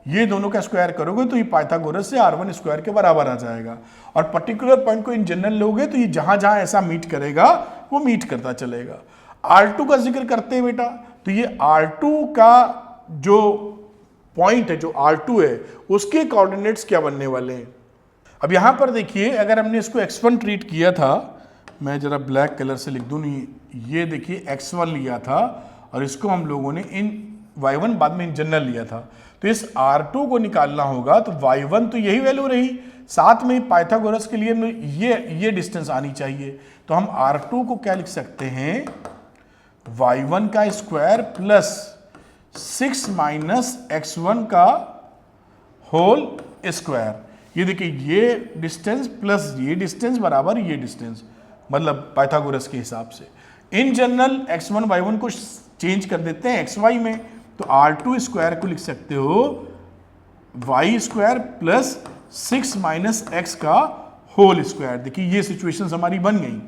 A: ये दोनों का स्क्वायर करोगे तो ये पाइथागोरस से r1 स्क्वायर के बराबर आ जाएगा। और पर्टिकुलर पॉइंट को इन जनरल लोगे तो ये जहां जहां ऐसा मीट करेगा वो मीट करता चलेगा। r2 का जिक्र करते हैं बेटा, तो ये r2 का जो पॉइंट है, जो r2 है, उसके कोऑर्डिनेट्स क्या बनने वाले हैं। अब यहां पर देखिए, अगर हमने इसको x1 ट्रीट किया था, मैं जरा ब्लैक कलर से लिख दूं, ये देखिए x1 लिया था, और इसको हम लोगों ने इन y1 बाद में इन जनरल लिया था। तो इस r2 को निकालना होगा, तो y1 तो यही वैल्यू रही, साथ में पाइथागोरस के लिए ये डिस्टेंस आनी चाहिए। तो हम r2 को क्या लिख सकते हैं, y1 का स्क्वायर प्लस 6 माइनस x1 का होल स्क्वायर। ये देखिए, ये डिस्टेंस प्लस ये डिस्टेंस बराबर ये डिस्टेंस, मतलब पाइथागोरस के हिसाब से। इन जनरल x1 y1 को चेंज कर देते हैं xy में, तो r2 स्क्वायर को लिख सकते हो y square plus 6 minus x का होल स्क्वायर। देखिए ये सिचुएशंस हमारी बन गई।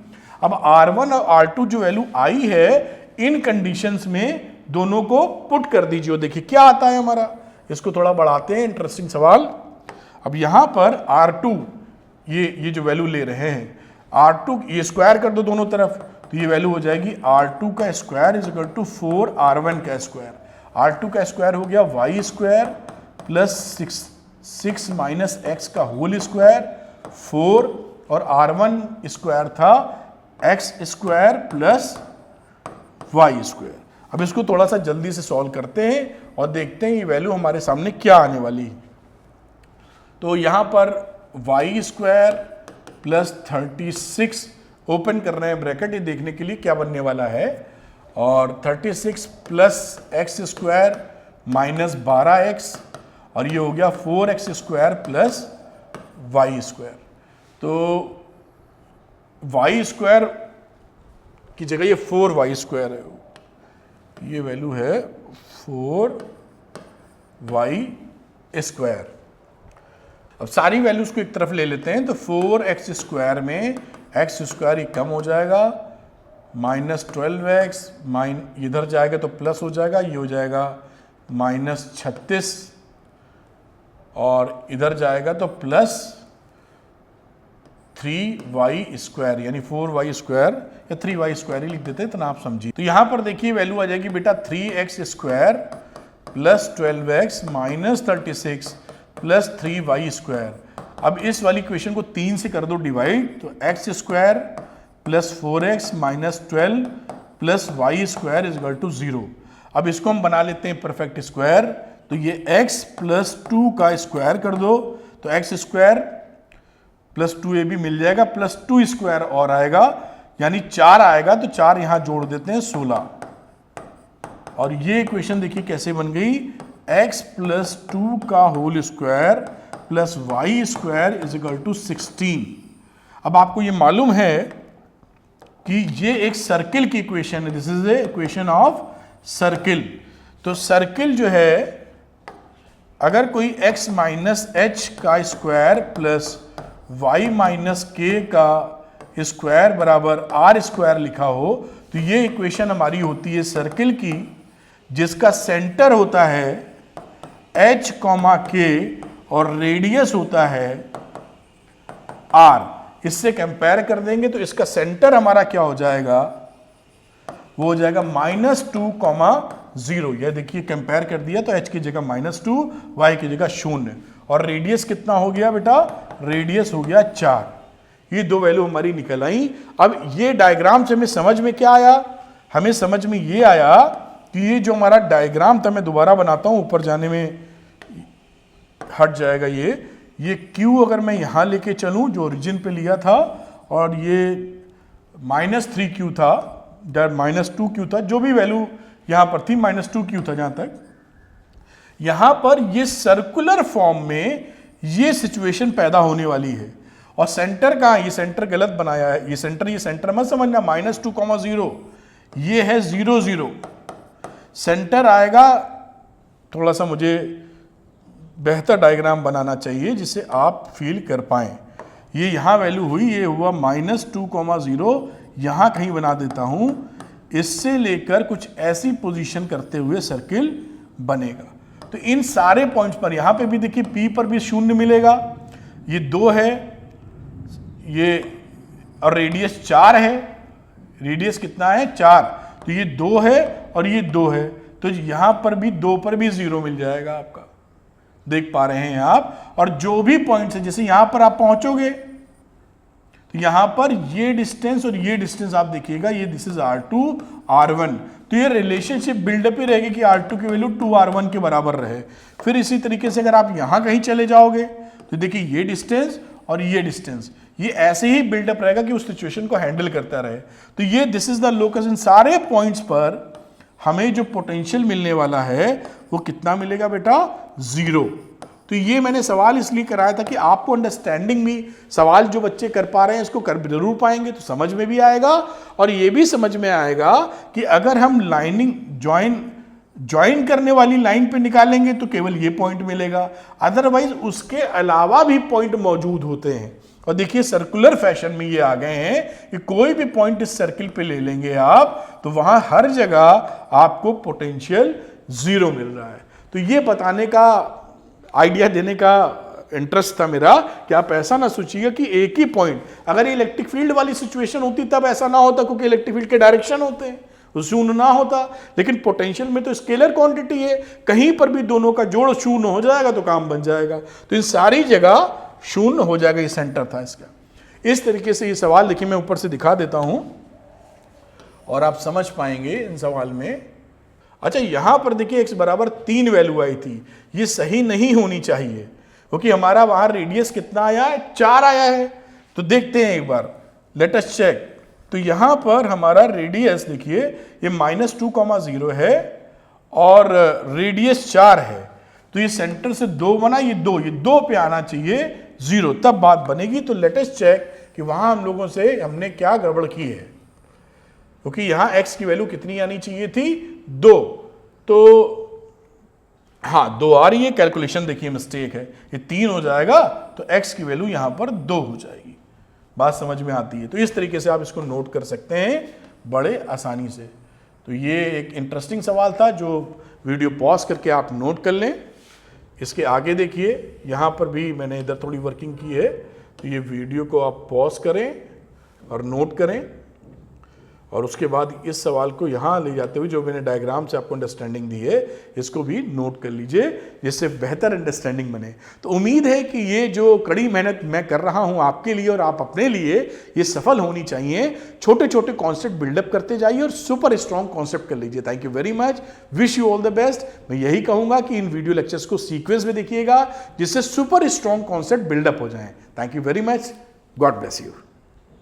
A: अब r1 और r2 जो वैल्यू आई है, इन कंडीशंस में दोनों को पुट कर दीजिए, देखिए क्या आता है हमारा। इसको थोड़ा बढ़ाते हैं, इंटरेस्टिंग सवाल। अब यहां पर r2, ये जो वैल्यू ले रहे हैं, r2 ये स्क्वायर कर दो दोनों तरफ, तो ये वैल्यू हो जाएगी r2 का square is equal to 4 r1 का स्क्वायर। r2 का स्क्वायर हो गया y square plus 6 minus x का होल स्क्वायर 4, और r1 स्क्वायर था x square plus y square. अब इसको थोड़ा सा जल्दी से सॉल्व करते हैं और देखते हैं ये वैल्यू हमारे सामने क्या आने वाली है। तो यहां पर y स्क्वायर प्लस 36, ओपन कर रहे हैं ब्रैकेट, ये देखने के लिए क्या बनने वाला है, और 36 plus x square minus 12x, और ये हो गया 4x square plus y square. तो y स्क्वायर की जगह ये 4y स्क्वायर है, ये वैल्यू है 4y स्क्वायर। अब सारी वैल्यूज को एक तरफ ले लेते हैं, तो 4x स्क्वायर में x स्क्वायर कम हो जाएगा, माइनस 12x, इधर जाएगा तो प्लस हो जाएगा, ये हो जाएगा माइनस 36, और इधर जाएगा तो प्लस 3y स्क्वायर, यानी 4y स्क्वायर या 3y स्क्वायर ही लिख देते हैं, इतना आप समझिए। तो यहां पर देखिए वैल्यू आ जाएगी बेटा 3x square plus 12x minus 36 plus 3y square. अब इस वाली इक्वेशन को 3 से कर दो डिवाइड, तो x square plus 4x minus 12 plus y square is equal to 0। अब इसको हम बना लेते हैं परफेक्ट स्क्वायर, तो ये x प्लस 2 का स्क्वायर कर दो, तो x स्क्वायर प्लस 2ab मिल जाएगा, प्लस 2 स्क्वायर और आएगा, यानी 4 आएगा, तो 4 यहां जोड़ देते हैं 16। और ये इक्वेशन देखिए कैसे बन गई, x प्लस 2 का whole square plus y square is equal to 16। अब आपको ये मालूम है कि ये एक सर्किल की इक्वेशन है, this is a equation of circle. तो सर्किल जो है, अगर कोई x माइनस एच का स्क्वायर प्लस y माइनस के का स्क्वायर बराबर r स्क्वायर लिखा हो, तो ये इक्वेशन हमारी होती है सर्किल की, जिसका सेंटर होता है h, k और रेडियस होता है r, इससे कंपेयर कर देंगे तो इसका सेंटर हमारा क्या हो जाएगा, वो हो जाएगा -2,0। यह देखिए कंपेयर कर दिया तो h की जगह -2, y की जगह 0, और रेडियस कितना हो गया बेटा, रेडियस हो गया 4। ये दो वैल्यू हमारी निकल आई। अब ये डायग्राम से हमें समझ में क्या आया, हमें समझ में ये आया कि ये जो हमारा डायग्राम था, मैं दोबारा बनाता हूं, ऊपर जाने में हट जाएगा ये Q अगर मैं यहां लेके चलूं जो ओरिजिन पे लिया था, और ये -3Q था, -2Q था, जो भी वैल्यू यहां पर थी, -2Q था जहां तक, यहां पर ये सर्कुलर फॉर्म में ये सिचुएशन पैदा होने वाली है। और सेंटर कहां, ये सेंटर गलत बनाया है, ये सेंटर मत समझना, -2,0, ये है 0, 0। सेंटर आएगा, थोड़ा सा मुझे बेहतर डायग्राम बनाना चाहिए जिससे आप फील कर पाएं। ये यहां वैल्यू हुई, ये हुआ -2,0, यहां कहीं बना देता हूं, इससे लेकर कुछ ऐसी पोजीशन करते हुए सर्किल बनेगा। तो इन सारे पॉइंट्स पर, यहां पे भी देखिए P पर भी 0 मिलेगा, ये 2 है, ये और रेडियस 4 है, रेडियस कितना है 4, तो ये 2 है और ये 2 है, तो यहां पर भी 2 पर भी 0 मिल जाएगा आपका, देख पा रहे हैं आप। और जो भी पॉइंट्स है, जैसे यहां पर आप पहुंचोगे तो यहां पर ये डिस्टेंस और ये डिस्टेंस आप देखिएगा, ये दिस इज R2 R1, तो ये रिलेशनशिप बिल्डअप ही रहेगी कि R2 की वैल्यू 2R1 के बराबर रहे। फिर इसी तरीके से अगर आप यहां कहीं चले जाओगे तो देखिए ये डिस्टेंस और ये डिस्टेंस, ये ऐसे ही बिल्डअप रहेगा कि उस सिचुएशन को हैंडल करता रहे। तो ये दिस इज द लोकस, इन सारे पॉइंट्स पर हमें जो पोटेंशियल मिलने वाला है वो कितना मिलेगा बेटा, 0। तो ये मैंने सवाल इसलिए कराया था कि आपको अंडरस्टैंडिंग भी, सवाल जो बच्चे कर पा रहे हैं इसको कर जरूर पाएंगे, तो समझ में भी आएगा, और ये भी समझ में आएगा कि अगर हम लाइनिंग ज्वाइन करने वाली लाइन पे निकालेंगे तो केवल ये पॉइंट मिलेगा, अदरवाइज उसके अलावा भी पॉइंट मौजूद होते हैं। और देखिए सर्कुलर फैशन में ये आ गए हैं कि कोई भी पॉइंट इस सर्किल पे ले लेंगे आप तो वहां हर जगह आपको पोटेंशियल 0 मिल रहा है। तो ये बताने का, आइडिया देने का इंटरेस्ट था मेरा कि आप ऐसा ना सोचिएगा कि एक ही पॉइंट, अगर ये इलेक्ट्रिक फील्ड वाली सिचुएशन होती तब ऐसा ना होता, क्योंकि इलेक्ट्रिक फील्ड के डायरेक्शन होते हैं, शून्य ना होता। लेकिन पोटेंशियल में तो स्केलर क्वांटिटी है, कहीं पर भी दोनों का जोड़ शून्य हो जाएगा तो काम बन जाएगा। तो इन सारी जगह शून्य हो जाएगा, ये सेंटर था इसका। इस तरीके से ये सवाल देखिए, मैं ऊपर से दिखा देता हूं और आप समझ पाएंगे इन सवाल में। अच्छा, यहां पर देखिए x बराबर 3 वैल्यू आई थी, ये सही नहीं होनी चाहिए क्योंकि हमारा वहां रेडियस कितना आया है, 4 आया है। तो देखते हैं एक बार, लेट अस चेक। तो यहां पर हमारा रेडियस देखिए ये -2,0 है और रेडियस 4 है, तो ये सेंटर से 2 बना, ये 2 पे आना चाहिए 0, तब बात बनेगी। तो लेट अस चेक कि वहां हम लोगों से हमने क्या गड़बड़ की है, क्योंकि यहां x की वैल्यू कितनी आनी चाहिए थी, 2, तो हाँ 2 आ रही है, कैलकुलेशन देखिए मिस्टेक है, ये 3 हो जाएगा तो x की वैल्यू यहां पर 2 हो जाएगी। बात समझ में आती है। तो इस तरीके से आप इसको नोट कर सकते हैं बड़े आसानी से। तो ये एक इंटरेस्टिंग सवाल था जो वीडियो पॉज करके आप नोट कर लें। इसके आगे देखिए, यहाँ पर भी मैंने इधर थोड़ी वर्किंग की है, तो ये वीडियो को आप पॉज करें और नोट करें, और उसके बाद इस सवाल को यहाँ ले जाते हुए जो मैंने डायग्राम से आपको अंडरस्टैंडिंग दी है इसको भी नोट कर लीजिए, जिससे बेहतर अंडरस्टैंडिंग बने। तो उम्मीद है कि ये जो कड़ी मेहनत मैं कर रहा हूँ आपके लिए और आप अपने लिए, ये सफल होनी चाहिए। छोटे छोटे कॉन्सेप्ट बिल्डअप करते जाइए और सुपर स्ट्रॉन्ग कॉन्सेप्ट कर लीजिए। Thank you very much, wish you all the best. मैं यही कहूँगा कि इन वीडियो लेक्चर्स को सीक्वेंस में देखिएगा जिससे सुपर स्ट्रॉन्ग कॉन्सेप्ट बिल्डअप हो जाए। Thank you very much, God bless you.